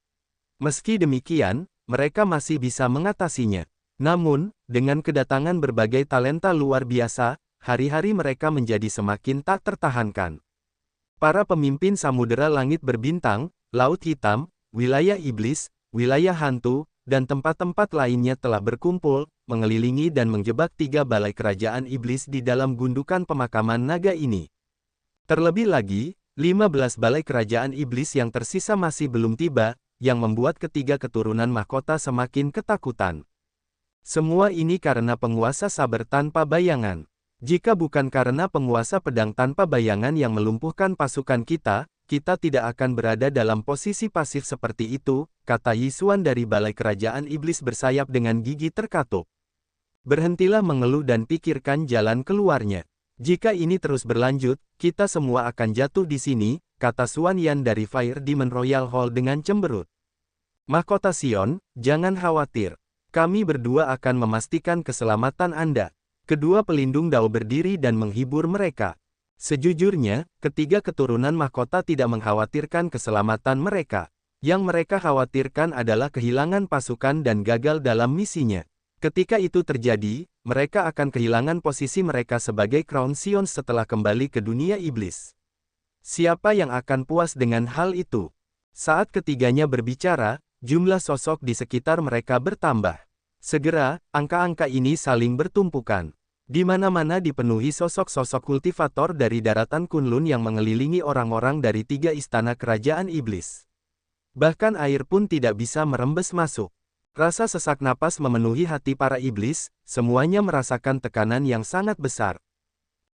Meski demikian, mereka masih bisa mengatasinya. Namun, dengan kedatangan berbagai talenta luar biasa, hari-hari mereka menjadi semakin tak tertahankan. Para pemimpin samudera langit berbintang, laut hitam, wilayah iblis, wilayah hantu, dan tempat-tempat lainnya telah berkumpul, mengelilingi dan menjebak 3 balai kerajaan iblis di dalam gundukan pemakaman naga ini. Terlebih lagi, 15 balai kerajaan iblis yang tersisa masih belum tiba, yang membuat ketiga keturunan mahkota semakin ketakutan. Semua ini karena penguasa sabar tanpa bayangan. Jika bukan karena penguasa pedang tanpa bayangan yang melumpuhkan pasukan kita, kita tidak akan berada dalam posisi pasif seperti itu, kata Yisuan dari balai kerajaan iblis bersayap dengan gigi terkatup. Berhentilah mengeluh dan pikirkan jalan keluarnya. Jika ini terus berlanjut, kita semua akan jatuh di sini, kata Xuan Yan dari Fire Demon Royal Hall dengan cemberut. Mahkota Sion, jangan khawatir. Kami berdua akan memastikan keselamatan Anda. Kedua pelindung Dao berdiri dan menghibur mereka. Sejujurnya, ketiga keturunan mahkota tidak mengkhawatirkan keselamatan mereka. Yang mereka khawatirkan adalah kehilangan pasukan dan gagal dalam misinya. Ketika itu terjadi, mereka akan kehilangan posisi mereka sebagai Crown Sion setelah kembali ke dunia iblis. Siapa yang akan puas dengan hal itu? Saat ketiganya berbicara, jumlah sosok di sekitar mereka bertambah. Segera, angka-angka ini saling bertumpukan. Di mana-mana dipenuhi sosok-sosok kultivator dari daratan Kunlun yang mengelilingi orang-orang dari 3 istana kerajaan iblis. Bahkan air pun tidak bisa merembes masuk. Rasa sesak napas memenuhi hati para iblis, semuanya merasakan tekanan yang sangat besar.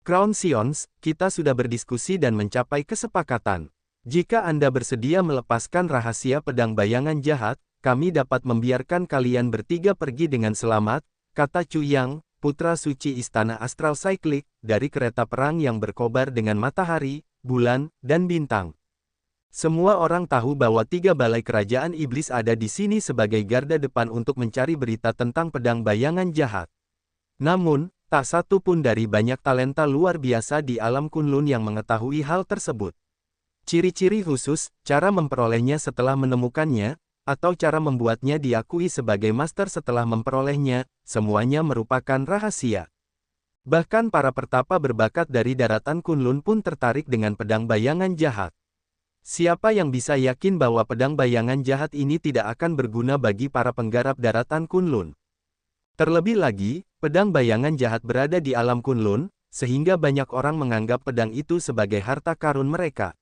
Crown Sions, kita sudah berdiskusi dan mencapai kesepakatan. Jika Anda bersedia melepaskan rahasia pedang bayangan jahat, kami dapat membiarkan kalian bertiga pergi dengan selamat, kata Chu Yang, putra suci Istana Astral Cyclic, dari kereta perang yang berkobar dengan matahari, bulan, dan bintang. Semua orang tahu bahwa 3 balai kerajaan iblis ada di sini sebagai garda depan untuk mencari berita tentang pedang bayangan jahat. Namun, tak satu pun dari banyak talenta luar biasa di alam Kunlun yang mengetahui hal tersebut. Ciri-ciri khusus, cara memperolehnya setelah menemukannya, atau cara membuatnya diakui sebagai master setelah memperolehnya, semuanya merupakan rahasia. Bahkan para pertapa berbakat dari daratan Kunlun pun tertarik dengan pedang bayangan jahat. Siapa yang bisa yakin bahwa pedang bayangan jahat ini tidak akan berguna bagi para penggarap daratan Kunlun? Terlebih lagi, pedang bayangan jahat berada di alam Kunlun, sehingga banyak orang menganggap pedang itu sebagai harta karun mereka.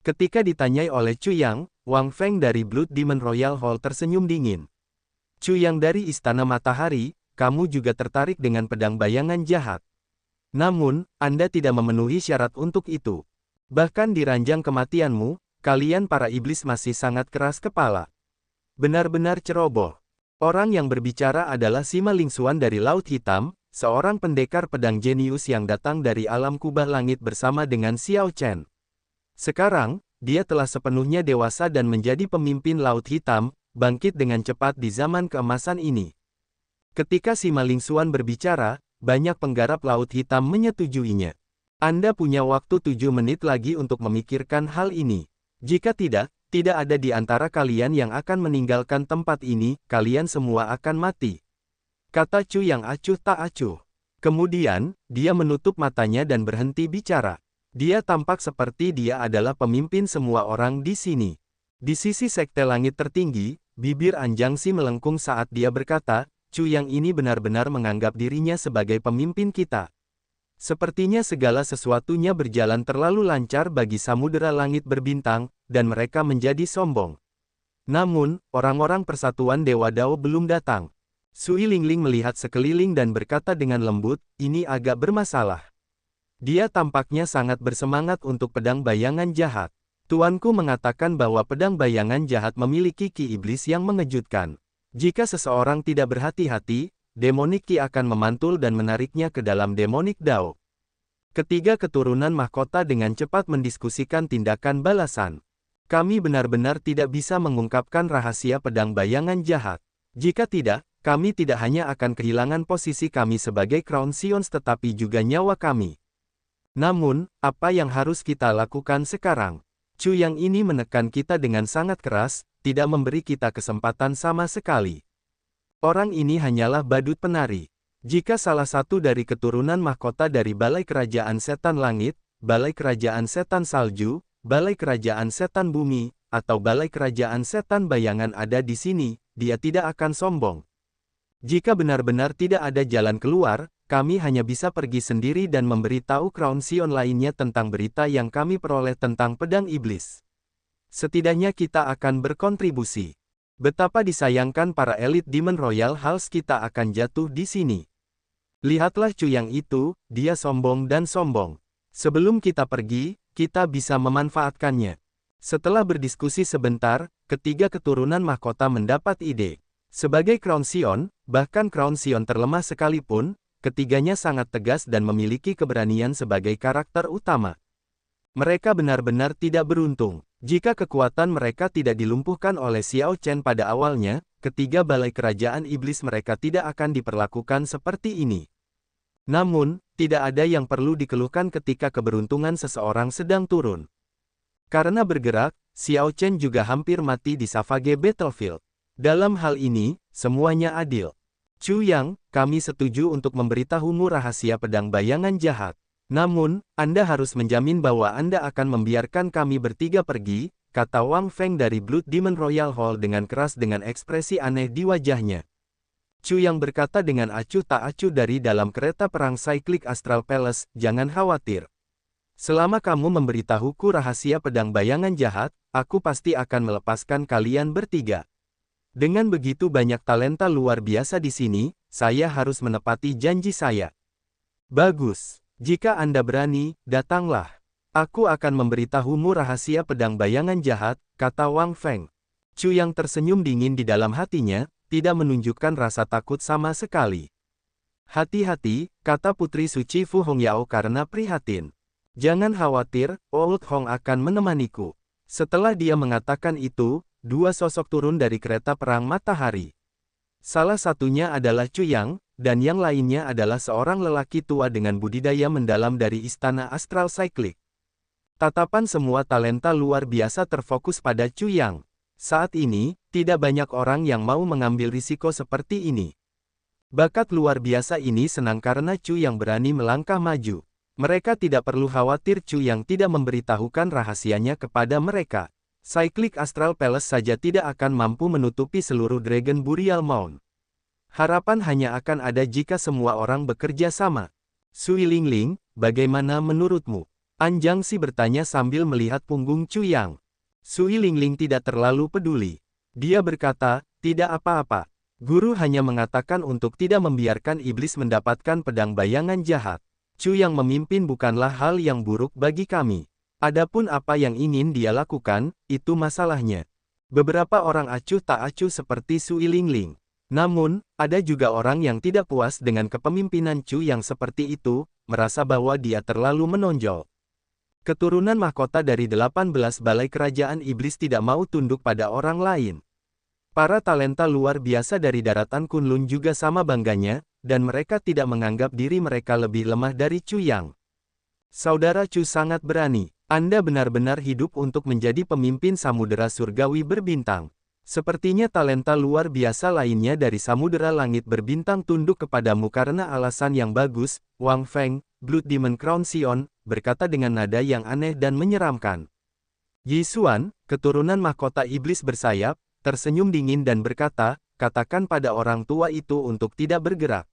Ketika ditanyai oleh Chu Yang, Wang Feng dari Blood Demon Royal Hall tersenyum dingin. Chu Yang dari Istana Matahari, kamu juga tertarik dengan pedang bayangan jahat. Namun, Anda tidak memenuhi syarat untuk itu. Bahkan di ranjang kematianmu, kalian para iblis masih sangat keras kepala. Benar-benar ceroboh. Orang yang berbicara adalah Sima Lingxuan dari Laut Hitam, seorang pendekar pedang jenius yang datang dari alam kubah langit bersama dengan Xiao Chen. Sekarang, dia telah sepenuhnya dewasa dan menjadi pemimpin Laut Hitam, bangkit dengan cepat di zaman keemasan ini. Ketika Sima Lingxuan berbicara, banyak penggarap Laut Hitam menyetujuinya. Anda punya waktu 7 menit lagi untuk memikirkan hal ini. Jika tidak ada di antara kalian yang akan meninggalkan tempat ini, kalian semua akan mati. Kata Chu Yang acuh tak acuh. Kemudian, dia menutup matanya dan berhenti bicara. Dia tampak seperti dia adalah pemimpin semua orang di sini. Di sisi sekte langit tertinggi, bibir Anjangsi melengkung saat dia berkata, Chu Yang ini benar-benar menganggap dirinya sebagai pemimpin kita. Sepertinya segala sesuatunya berjalan terlalu lancar bagi Samudera Langit Berbintang, dan mereka menjadi sombong. Namun, orang-orang Persatuan Dewa Dao belum datang. Sui Lingling melihat sekeliling dan berkata dengan lembut, ini agak bermasalah. Dia tampaknya sangat bersemangat untuk pedang bayangan jahat. Tuanku mengatakan bahwa pedang bayangan jahat memiliki ki iblis yang mengejutkan. Jika seseorang tidak berhati-hati, Demonic Ki akan memantul dan menariknya ke dalam Demonic Dao. Ketiga keturunan mahkota dengan cepat mendiskusikan tindakan balasan. Kami benar-benar tidak bisa mengungkapkan rahasia pedang bayangan jahat. Jika tidak, kami tidak hanya akan kehilangan posisi kami sebagai Crown Sions tetapi juga nyawa kami. Namun, apa yang harus kita lakukan sekarang? Chu Yang ini menekan kita dengan sangat keras, tidak memberi kita kesempatan sama sekali. Orang ini hanyalah badut penari. Jika salah satu dari keturunan mahkota dari Balai Kerajaan Setan Langit, Balai Kerajaan Setan Salju, Balai Kerajaan Setan Bumi, atau Balai Kerajaan Setan Bayangan ada di sini, dia tidak akan sombong. Jika benar-benar tidak ada jalan keluar, kami hanya bisa pergi sendiri dan memberitahu Crown Sion lainnya tentang berita yang kami peroleh tentang pedang iblis. Setidaknya kita akan berkontribusi. Betapa disayangkan para elit Demon Royal Halls kita akan jatuh di sini. Lihatlah Chu Yang itu, dia sombong dan sombong. Sebelum kita pergi, kita bisa memanfaatkannya. Setelah berdiskusi sebentar, ketiga keturunan mahkota mendapat ide. Sebagai Crown Sion, bahkan Crown Sion terlemah sekalipun, ketiganya sangat tegas dan memiliki keberanian sebagai karakter utama. Mereka benar-benar tidak beruntung. Jika kekuatan mereka tidak dilumpuhkan oleh Xiao Chen pada awalnya, ketiga balai kerajaan iblis mereka tidak akan diperlakukan seperti ini. Namun, tidak ada yang perlu dikeluhkan ketika keberuntungan seseorang sedang turun. Karena bergerak, Xiao Chen juga hampir mati di Savage Battlefield. Dalam hal ini, semuanya adil. Chu Yang, kami setuju untuk memberitahumu rahasia pedang bayangan jahat. Namun, Anda harus menjamin bahwa Anda akan membiarkan kami bertiga pergi, kata Wang Feng dari Blood Demon Royal Hall dengan keras dengan ekspresi aneh di wajahnya. Chu Yang berkata dengan acuh tak acuh dari dalam kereta perang Cyclic Astral Palace, jangan khawatir. Selama kamu memberitahuku rahasia pedang bayangan jahat, aku pasti akan melepaskan kalian bertiga. Dengan begitu banyak talenta luar biasa di sini, saya harus menepati janji saya. Bagus. Jika Anda berani, datanglah. Aku akan memberitahumu rahasia pedang bayangan jahat, kata Wang Feng. Chu yang tersenyum dingin di dalam hatinya, tidak menunjukkan rasa takut sama sekali. Hati-hati, kata Putri Suci Fu Hongyao karena prihatin. Jangan khawatir, Old Hong akan menemaniku. Setelah dia mengatakan itu, dua sosok turun dari kereta perang matahari. Salah satunya adalah Chu Yang, dan yang lainnya adalah seorang lelaki tua dengan budidaya mendalam dari Istana Astral Cyclic. Tatapan semua talenta luar biasa terfokus pada Chu Yang. Saat ini, tidak banyak orang yang mau mengambil risiko seperti ini. Bakat luar biasa ini senang karena Chu Yang berani melangkah maju. Mereka tidak perlu khawatir Chu Yang tidak memberitahukan rahasianya kepada mereka. Cyclic Astral Palace saja tidak akan mampu menutupi seluruh Dragon Burial Mound. Harapan hanya akan ada jika semua orang bekerja sama. Sui Lingling, bagaimana menurutmu? An Jiangxi bertanya sambil melihat punggung Chu Yang. Sui Lingling tidak terlalu peduli. Dia berkata, tidak apa-apa. Guru hanya mengatakan untuk tidak membiarkan iblis mendapatkan pedang bayangan jahat. Chu Yang memimpin bukanlah hal yang buruk bagi kami. Adapun apa yang ingin dia lakukan, itu masalahnya. Beberapa orang acuh tak acuh seperti Sui Lingling. Namun, ada juga orang yang tidak puas dengan kepemimpinan Chu Yang seperti itu, merasa bahwa dia terlalu menonjol. Keturunan mahkota dari 18 balai kerajaan iblis tidak mau tunduk pada orang lain. Para talenta luar biasa dari daratan Kunlun juga sama bangganya, dan mereka tidak menganggap diri mereka lebih lemah dari Chu Yang. Saudara Chu sangat berani. Anda benar-benar hidup untuk menjadi pemimpin samudera surgawi berbintang. Sepertinya talenta luar biasa lainnya dari samudera langit berbintang tunduk kepadamu karena alasan yang bagus, Wang Feng, Blood Demon Crown Sion, berkata dengan nada yang aneh dan menyeramkan. Yi Xuan, keturunan mahkota iblis bersayap, tersenyum dingin dan berkata, katakan pada orang tua itu untuk tidak bergerak.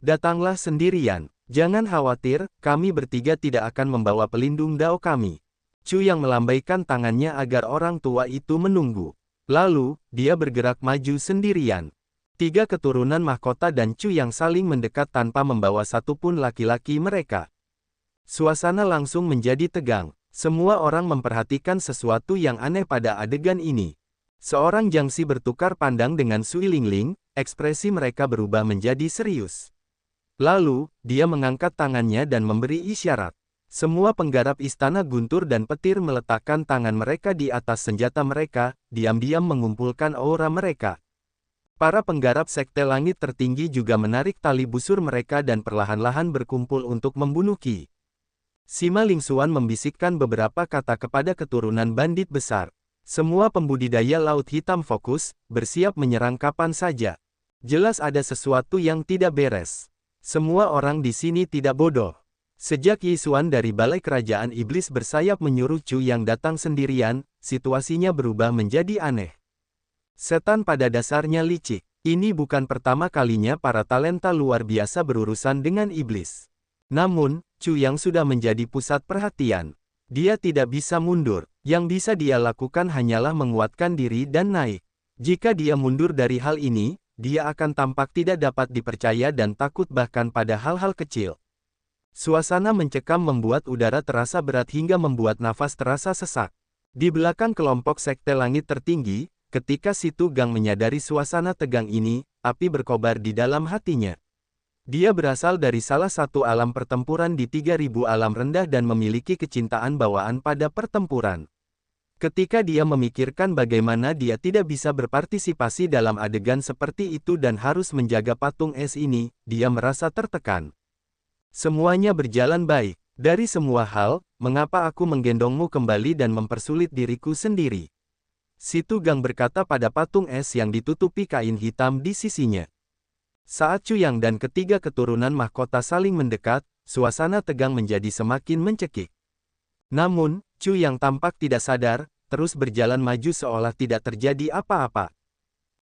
Datanglah sendirian. Jangan khawatir, kami bertiga tidak akan membawa pelindung dao kami. Chu yang melambaikan tangannya agar orang tua itu menunggu. Lalu, dia bergerak maju sendirian. Tiga keturunan mahkota dan Chu yang saling mendekat tanpa membawa satupun laki-laki mereka. Suasana langsung menjadi tegang. Semua orang memperhatikan sesuatu yang aneh pada adegan ini. Seorang Jiangxi bertukar pandang dengan Sui Lingling, ekspresi mereka berubah menjadi serius. Lalu, dia mengangkat tangannya dan memberi isyarat. Semua penggarap istana guntur dan petir meletakkan tangan mereka di atas senjata mereka, diam-diam mengumpulkan aura mereka. Para penggarap sekte langit tertinggi juga menarik tali busur mereka dan perlahan-lahan berkumpul untuk membunuh Qi. Sima Lingxuan membisikkan beberapa kata kepada keturunan bandit besar. Semua pembudidaya laut hitam fokus, bersiap menyerang kapan saja. Jelas ada sesuatu yang tidak beres. Semua orang di sini tidak bodoh. Sejak Yi Xuan dari Balai Kerajaan Iblis bersayap menyuruh Chu yang datang sendirian, situasinya berubah menjadi aneh. Setan pada dasarnya licik. Ini bukan pertama kalinya para talenta luar biasa berurusan dengan iblis. Namun, Chu yang sudah menjadi pusat perhatian. Dia tidak bisa mundur. Yang bisa dia lakukan hanyalah menguatkan diri dan naik. Jika dia mundur dari hal ini, dia akan tampak tidak dapat dipercaya dan takut bahkan pada hal-hal kecil. Suasana mencekam membuat udara terasa berat hingga membuat nafas terasa sesak. Di belakang kelompok sekte langit tertinggi, ketika Si Tugang menyadari suasana tegang ini, api berkobar di dalam hatinya. Dia berasal dari salah satu alam pertempuran di 3000 alam rendah dan memiliki kecintaan bawaan pada pertempuran. Ketika dia memikirkan bagaimana dia tidak bisa berpartisipasi dalam adegan seperti itu dan harus menjaga patung es ini, dia merasa tertekan. Semuanya berjalan baik. Dari semua hal, mengapa aku menggendongmu kembali dan mempersulit diriku sendiri? Si Tugang berkata pada patung es yang ditutupi kain hitam di sisinya. Saat Chu Yang dan ketiga keturunan mahkota saling mendekat, suasana tegang menjadi semakin mencekik. Namun, Chu Yang tampak tidak sadar, terus berjalan maju seolah tidak terjadi apa-apa.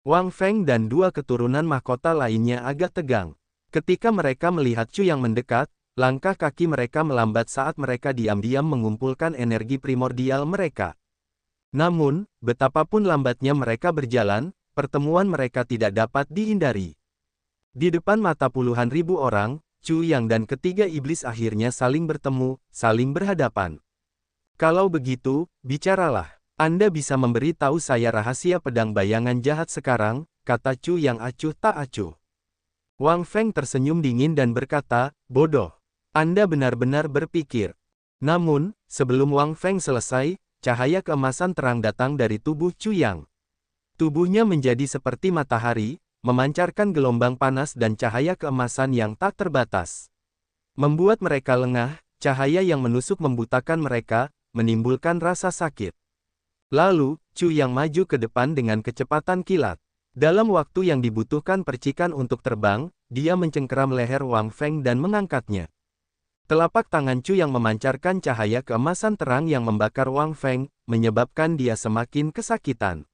Wang Feng dan dua keturunan mahkota lainnya agak tegang. Ketika mereka melihat Chu Yang mendekat, langkah kaki mereka melambat saat mereka diam-diam mengumpulkan energi primordial mereka. Namun, betapapun lambatnya mereka berjalan, pertemuan mereka tidak dapat dihindari. Di depan mata puluhan ribu orang, Chu Yang dan ketiga iblis akhirnya saling bertemu, saling berhadapan. Kalau begitu, bicaralah. Anda bisa memberi tahu saya rahasia pedang bayangan jahat sekarang, kata Chu Yang acuh tak acuh. Wang Feng tersenyum dingin dan berkata, bodoh. Anda benar-benar berpikir. Namun, sebelum Wang Feng selesai, cahaya keemasan terang datang dari tubuh Chu Yang. Tubuhnya menjadi seperti matahari, memancarkan gelombang panas dan cahaya keemasan yang tak terbatas. Membuat mereka lengah, cahaya yang menusuk membutakan mereka, menimbulkan rasa sakit. Lalu, Chu Yang maju ke depan dengan kecepatan kilat. Dalam waktu yang dibutuhkan percikan untuk terbang, dia mencengkeram leher Wang Feng dan mengangkatnya. Telapak tangan Chu Yang memancarkan cahaya keemasan terang yang membakar Wang Feng, menyebabkan dia semakin kesakitan.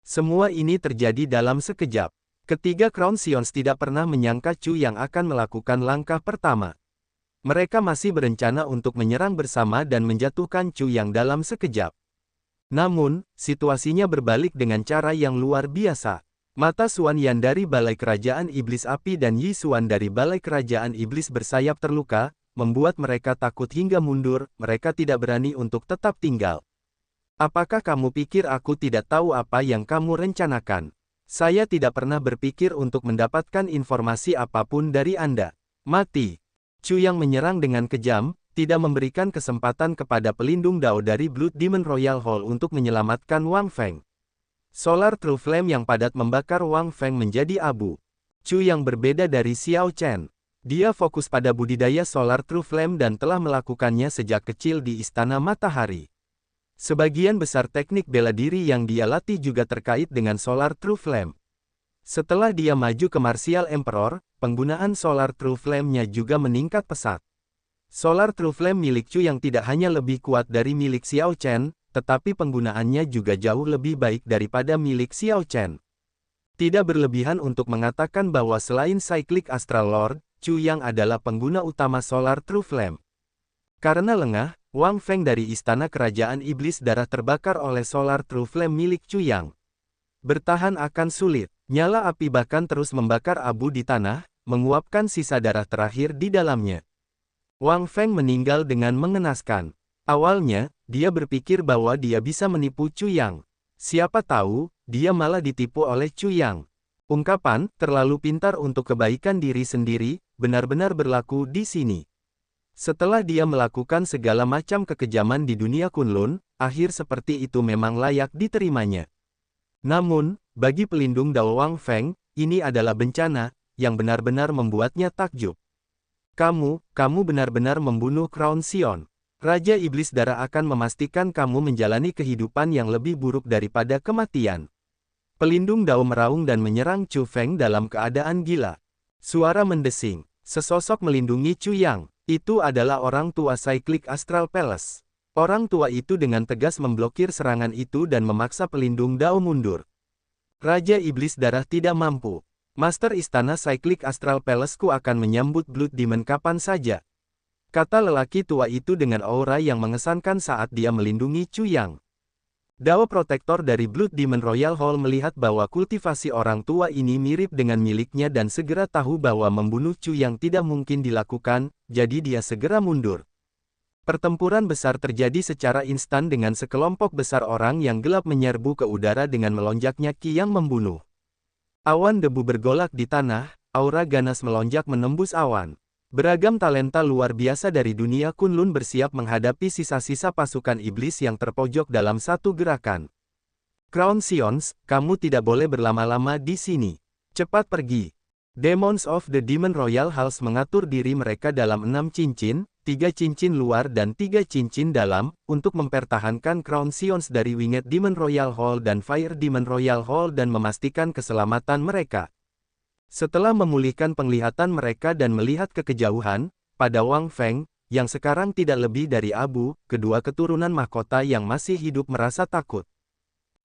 Semua ini terjadi dalam sekejap. Ketiga Crown Sions tidak pernah menyangka Chu Yang akan melakukan langkah pertama. Mereka masih berencana untuk menyerang bersama dan menjatuhkan Chu Yang dalam sekejap. Namun, situasinya berbalik dengan cara yang luar biasa. Mata Xuan Yan dari Balai Kerajaan Iblis Api dan Yi Xuan dari Balai Kerajaan Iblis Bersayap terluka, membuat mereka takut hingga mundur, mereka tidak berani untuk tetap tinggal. Apakah kamu pikir aku tidak tahu apa yang kamu rencanakan? Saya tidak pernah berpikir untuk mendapatkan informasi apapun dari Anda. Mati. Chu Yang menyerang dengan kejam, tidak memberikan kesempatan kepada pelindung Dao dari Blood Demon Royal Hall untuk menyelamatkan Wang Feng. Solar True Flame yang padat membakar Wang Feng menjadi abu. Chu Yang berbeda dari Xiao Chen. Dia fokus pada budidaya Solar True Flame dan telah melakukannya sejak kecil di Istana Matahari. Sebagian besar teknik bela diri yang dia latih juga terkait dengan Solar True Flame. Setelah dia maju ke Martial Emperor, penggunaan Solar True Flame-nya juga meningkat pesat. Solar True Flame milik Chu Yang tidak hanya lebih kuat dari milik Xiao Chen, tetapi penggunaannya juga jauh lebih baik daripada milik Xiao Chen. Tidak berlebihan untuk mengatakan bahwa selain Cyclic Astral Lord, Chu Yang adalah pengguna utama Solar True Flame. Karena lengah, Wang Feng dari Istana Kerajaan Iblis Darah terbakar oleh Solar True Flame milik Chu Yang. Bertahan akan sulit, nyala api bahkan terus membakar abu di tanah, menguapkan sisa darah terakhir di dalamnya. Wang Feng meninggal dengan mengenaskan. Awalnya, dia berpikir bahwa dia bisa menipu Chu Yang. Siapa tahu, dia malah ditipu oleh Chu Yang. Ungkapan, terlalu pintar untuk kebaikan diri sendiri, benar-benar berlaku di sini. Setelah dia melakukan segala macam kekejaman di dunia Kunlun, akhir seperti itu memang layak diterimanya. Namun, bagi pelindung Dao Wang Feng, ini adalah bencana, yang benar-benar membuatnya takjub. Kamu benar-benar membunuh Crown Sion. Raja Iblis Darah akan memastikan kamu menjalani kehidupan yang lebih buruk daripada kematian. Pelindung Dao meraung dan menyerang Chu Feng dalam keadaan gila. Suara mendesing. Sesosok melindungi Chu Yang. Itu adalah orang tua Cyclic Astral Palace. Orang tua itu dengan tegas memblokir serangan itu dan memaksa pelindung Dao mundur. Raja Iblis Darah tidak mampu. Master Istana Cyclic Astral Palace-ku akan menyambut Blood Demon kapan saja. Kata lelaki tua itu dengan aura yang mengesankan saat dia melindungi Chu Yang. Dao Protektor dari Blood Demon Royal Hall melihat bahwa kultivasi orang tua ini mirip dengan miliknya dan segera tahu bahwa membunuh Chu Yang tidak mungkin dilakukan, jadi dia segera mundur. Pertempuran besar terjadi secara instan dengan sekelompok besar orang yang gelap menyerbu ke udara dengan melonjaknya ki yang membunuh. Awan debu bergolak di tanah, aura ganas melonjak menembus awan. Beragam talenta luar biasa dari dunia Kunlun bersiap menghadapi sisa-sisa pasukan iblis yang terpojok dalam satu gerakan. Crown Sions, kamu tidak boleh berlama-lama di sini. Cepat pergi. Demons of the Demon Royal Halls mengatur diri mereka dalam 6 cincin, 3 cincin luar dan 3 cincin dalam, untuk mempertahankan Crown Sions dari Winged Demon Royal Hall dan Fire Demon Royal Hall dan memastikan keselamatan mereka. Setelah memulihkan penglihatan mereka dan melihat ke kejauhan, pada Wang Feng, yang sekarang tidak lebih dari abu, kedua keturunan mahkota yang masih hidup merasa takut.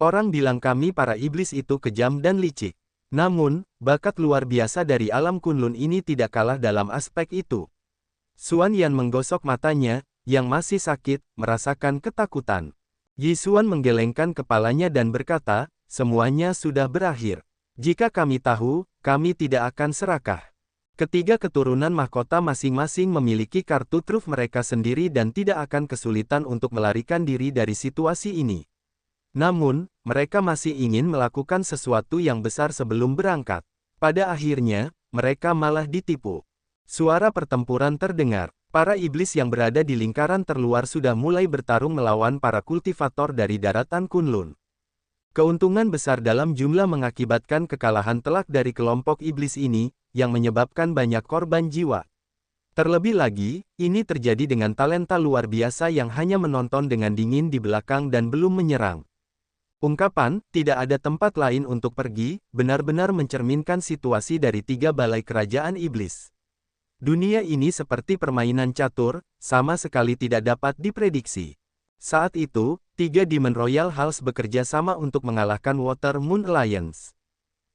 Orang bilang kami para iblis itu kejam dan licik. Namun, bakat luar biasa dari alam Kunlun ini tidak kalah dalam aspek itu. Xuan Yan menggosok matanya, yang masih sakit, merasakan ketakutan. Yi Xuan menggelengkan kepalanya dan berkata, semuanya sudah berakhir. Jika kami tahu, kami tidak akan serakah. Ketiga keturunan mahkota masing-masing memiliki kartu truf mereka sendiri dan tidak akan kesulitan untuk melarikan diri dari situasi ini. Namun, mereka masih ingin melakukan sesuatu yang besar sebelum berangkat. Pada akhirnya, mereka malah ditipu. Suara pertempuran terdengar. Para iblis yang berada di lingkaran terluar sudah mulai bertarung melawan para kultivator dari daratan Kunlun. Keuntungan besar dalam jumlah mengakibatkan kekalahan telak dari kelompok iblis ini, yang menyebabkan banyak korban jiwa. Terlebih lagi, ini terjadi dengan talenta luar biasa yang hanya menonton dengan dingin di belakang dan belum menyerang. Ungkapan, tidak ada tempat lain untuk pergi, benar-benar mencerminkan situasi dari tiga balai kerajaan iblis. Dunia ini seperti permainan catur, sama sekali tidak dapat diprediksi. Saat itu, tiga Demon Royal Halls bekerja sama untuk mengalahkan Water Moon Alliance.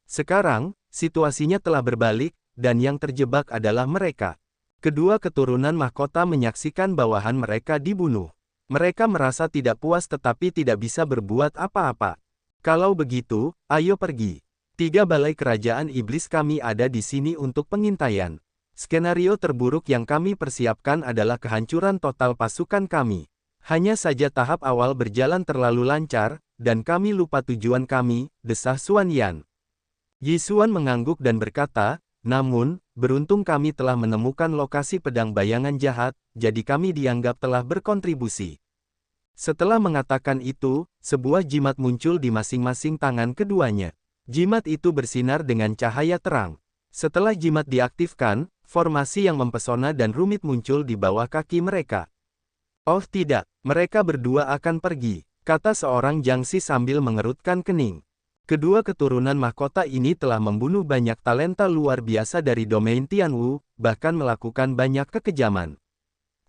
Sekarang, situasinya telah berbalik, dan yang terjebak adalah mereka. Kedua keturunan mahkota menyaksikan bawahan mereka dibunuh. Mereka merasa tidak puas tetapi tidak bisa berbuat apa-apa. Kalau begitu, ayo pergi. Tiga balai kerajaan iblis kami ada di sini untuk pengintaian. Skenario terburuk yang kami persiapkan adalah kehancuran total pasukan kami. Hanya saja tahap awal berjalan terlalu lancar, dan kami lupa tujuan kami, desah Xuan Yan. Yi Xuan mengangguk dan berkata, namun, beruntung kami telah menemukan lokasi pedang bayangan jahat, jadi kami dianggap telah berkontribusi. Setelah mengatakan itu, sebuah jimat muncul di masing-masing tangan keduanya. Jimat itu bersinar dengan cahaya terang. Setelah jimat diaktifkan, formasi yang mempesona dan rumit muncul di bawah kaki mereka. Oh tidak, mereka berdua akan pergi, kata seorang jangsi sambil mengerutkan kening. Kedua keturunan mahkota ini telah membunuh banyak talenta luar biasa dari domain Tianwu, bahkan melakukan banyak kekejaman.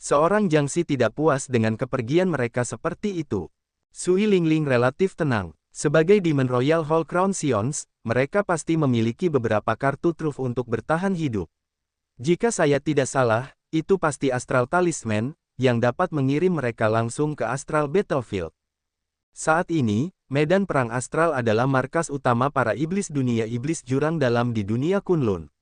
Seorang jangsi tidak puas dengan kepergian mereka seperti itu. Sui Lingling relatif tenang. Sebagai Demon Royal Hall Crown Sions, mereka pasti memiliki beberapa kartu truf untuk bertahan hidup. Jika saya tidak salah, itu pasti Astral Talisman, yang dapat mengirim mereka langsung ke Astral Battlefield. Saat ini, medan perang astral adalah markas utama para iblis dunia iblis jurang dalam di dunia Kunlun.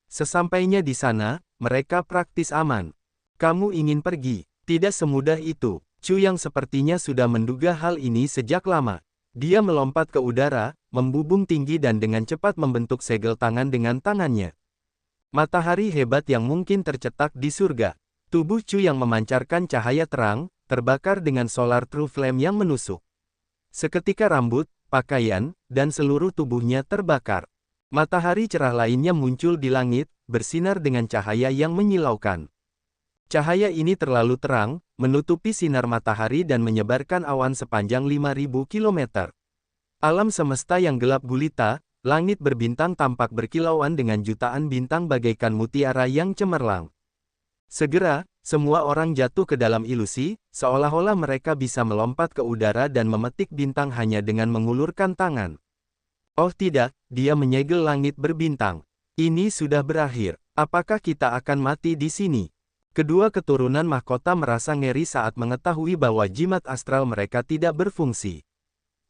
Sesampainya di sana, mereka praktis aman. Kamu ingin pergi? Tidak semudah itu. Chu yang sepertinya sudah menduga hal ini sejak lama. Dia melompat ke udara, membubung tinggi dan dengan cepat membentuk segel tangan dengan tangannya. Matahari hebat yang mungkin tercetak di surga. Tubuh Chu yang memancarkan cahaya terang, terbakar dengan solar true flame yang menusuk. Seketika rambut, pakaian, dan seluruh tubuhnya terbakar. Matahari cerah lainnya muncul di langit, bersinar dengan cahaya yang menyilaukan. Cahaya ini terlalu terang, menutupi sinar matahari dan menyebarkan awan sepanjang 5.000 km. Alam semesta yang gelap gulita, langit berbintang tampak berkilauan dengan jutaan bintang bagaikan mutiara yang cemerlang. Segera, semua orang jatuh ke dalam ilusi, seolah-olah mereka bisa melompat ke udara dan memetik bintang hanya dengan mengulurkan tangan. Oh tidak, dia menyegel langit berbintang. Ini sudah berakhir. Apakah kita akan mati di sini? Kedua keturunan mahkota merasa ngeri saat mengetahui bahwa jimat astral mereka tidak berfungsi.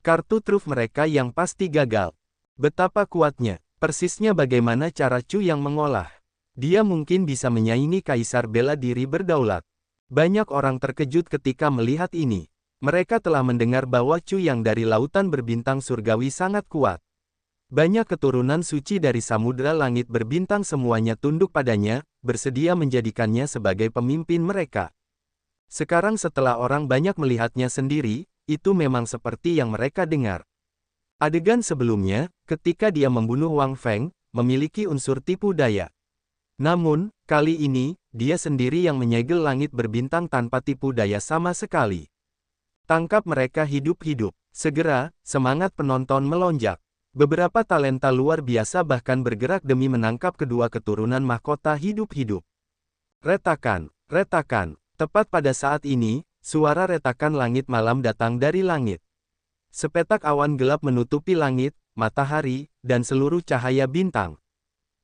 Kartu truf mereka yang pasti gagal. Betapa kuatnya, persisnya bagaimana cara Chu yang mengolah. Dia mungkin bisa menyaingi Kaisar bela diri berdaulat. Banyak orang terkejut ketika melihat ini. Mereka telah mendengar bahwa Chu yang dari lautan berbintang surgawi sangat kuat. Banyak keturunan suci dari samudera langit berbintang semuanya tunduk padanya, bersedia menjadikannya sebagai pemimpin mereka. Sekarang setelah orang banyak melihatnya sendiri, itu memang seperti yang mereka dengar. Adegan sebelumnya, ketika dia membunuh Wang Feng, memiliki unsur tipu daya. Namun, kali ini, dia sendiri yang menyegel langit berbintang tanpa tipu daya sama sekali. Tangkap mereka hidup-hidup. Segera, semangat penonton melonjak. Beberapa talenta luar biasa bahkan bergerak demi menangkap kedua keturunan mahkota hidup-hidup. Retakan, retakan. Tepat pada saat ini, suara retakan langit malam datang dari langit. Sepetak awan gelap menutupi langit, matahari, dan seluruh cahaya bintang.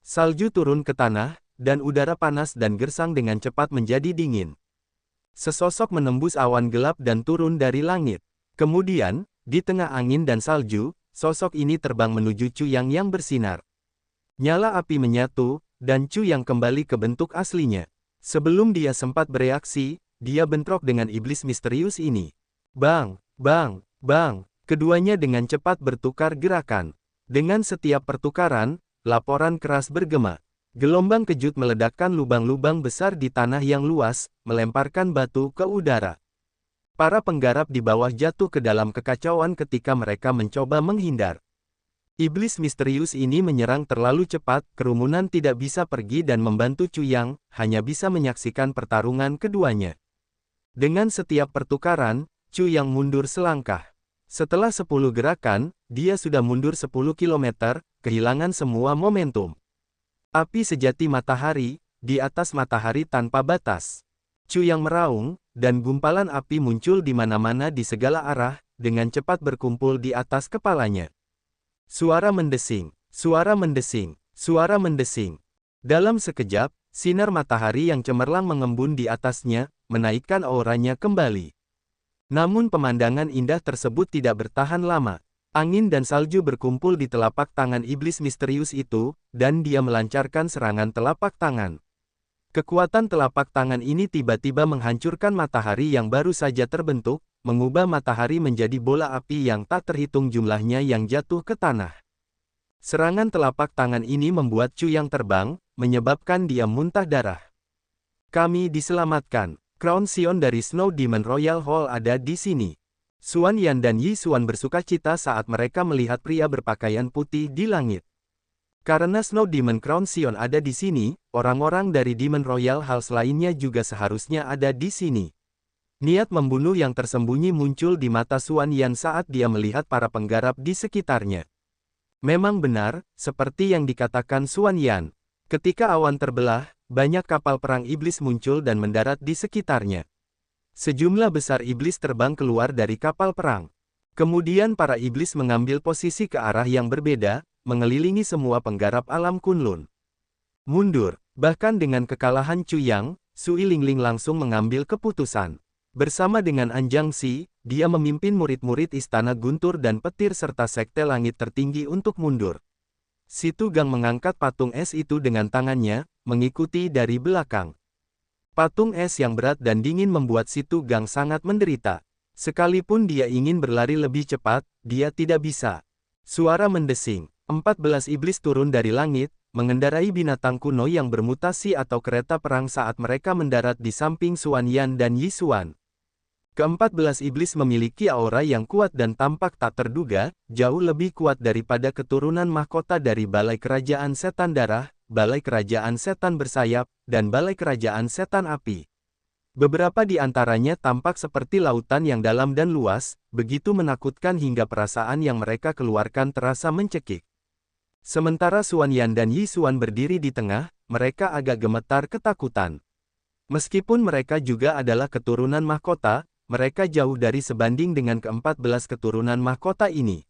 Salju turun ke tanah, dan udara panas dan gersang dengan cepat menjadi dingin. Sesosok menembus awan gelap dan turun dari langit. Kemudian, di tengah angin dan salju, sosok ini terbang menuju Chu Yang yang bersinar. Nyala api menyatu, dan Chu Yang kembali ke bentuk aslinya. Sebelum dia sempat bereaksi, dia bentrok dengan iblis misterius ini. Bang, bang, bang, keduanya dengan cepat bertukar gerakan. Dengan setiap pertukaran, laporan keras bergema. Gelombang kejut meledakkan lubang-lubang besar di tanah yang luas, melemparkan batu ke udara. Para penggarap di bawah jatuh ke dalam kekacauan ketika mereka mencoba menghindar. Iblis misterius ini menyerang terlalu cepat, kerumunan tidak bisa pergi dan membantu Chu Yang, hanya bisa menyaksikan pertarungan keduanya. Dengan setiap pertukaran, Chu Yang mundur selangkah. Setelah 10 gerakan, dia sudah mundur 10 km, kehilangan semua momentum. Api sejati matahari, di atas matahari tanpa batas. Chu Yang meraung, dan gumpalan api muncul di mana-mana di segala arah, dengan cepat berkumpul di atas kepalanya. Suara mendesing, suara mendesing, suara mendesing. Dalam sekejap, sinar matahari yang cemerlang mengembun di atasnya, menaikkan auranya kembali. Namun pemandangan indah tersebut tidak bertahan lama. Angin dan salju berkumpul di telapak tangan iblis misterius itu, dan dia melancarkan serangan telapak tangan. Kekuatan telapak tangan ini tiba-tiba menghancurkan matahari yang baru saja terbentuk, mengubah matahari menjadi bola api yang tak terhitung jumlahnya yang jatuh ke tanah. Serangan telapak tangan ini membuat Chu Yang terbang, menyebabkan dia muntah darah. Kami diselamatkan. Crown Xion dari Snow Demon Royal Hall ada di sini. Xuan Yan dan Yi Xuan bersukacita saat mereka melihat pria berpakaian putih di langit. Karena Snow Demon Crown Xion ada di sini, orang-orang dari Demon Royal Halls lainnya juga seharusnya ada di sini. Niat membunuh yang tersembunyi muncul di mata Xuan Yan saat dia melihat para penggarap di sekitarnya. Memang benar, seperti yang dikatakan Xuan Yan. Ketika awan terbelah, banyak kapal perang iblis muncul dan mendarat di sekitarnya. Sejumlah besar iblis terbang keluar dari kapal perang. Kemudian para iblis mengambil posisi ke arah yang berbeda, mengelilingi semua penggarap alam Kunlun. Mundur, bahkan dengan kekalahan Chu Yang, Sui Lingling langsung mengambil keputusan. Bersama dengan Anjang Si, dia memimpin murid-murid Istana Guntur dan Petir serta Sekte Langit Tertinggi untuk mundur. Si Tugang mengangkat patung es itu dengan tangannya, mengikuti dari belakang. Patung es yang berat dan dingin membuat Si Tugang sangat menderita. Sekalipun dia ingin berlari lebih cepat, dia tidak bisa. Suara mendesing. 14 iblis turun dari langit, mengendarai binatang kuno yang bermutasi atau kereta perang saat mereka mendarat di samping Xuan Yan dan Yi Xuan. Ke-14 iblis memiliki aura yang kuat dan tampak tak terduga, jauh lebih kuat daripada keturunan mahkota dari Balai Kerajaan Setan Darah, Balai Kerajaan Setan Bersayap, dan Balai Kerajaan Setan Api. Beberapa di antaranya tampak seperti lautan yang dalam dan luas, begitu menakutkan hingga perasaan yang mereka keluarkan terasa mencekik. Sementara Xuan Yan dan Yi Xuan berdiri di tengah, mereka agak gemetar ketakutan. Meskipun mereka juga adalah keturunan mahkota, mereka jauh dari sebanding dengan ke-14 keturunan mahkota ini.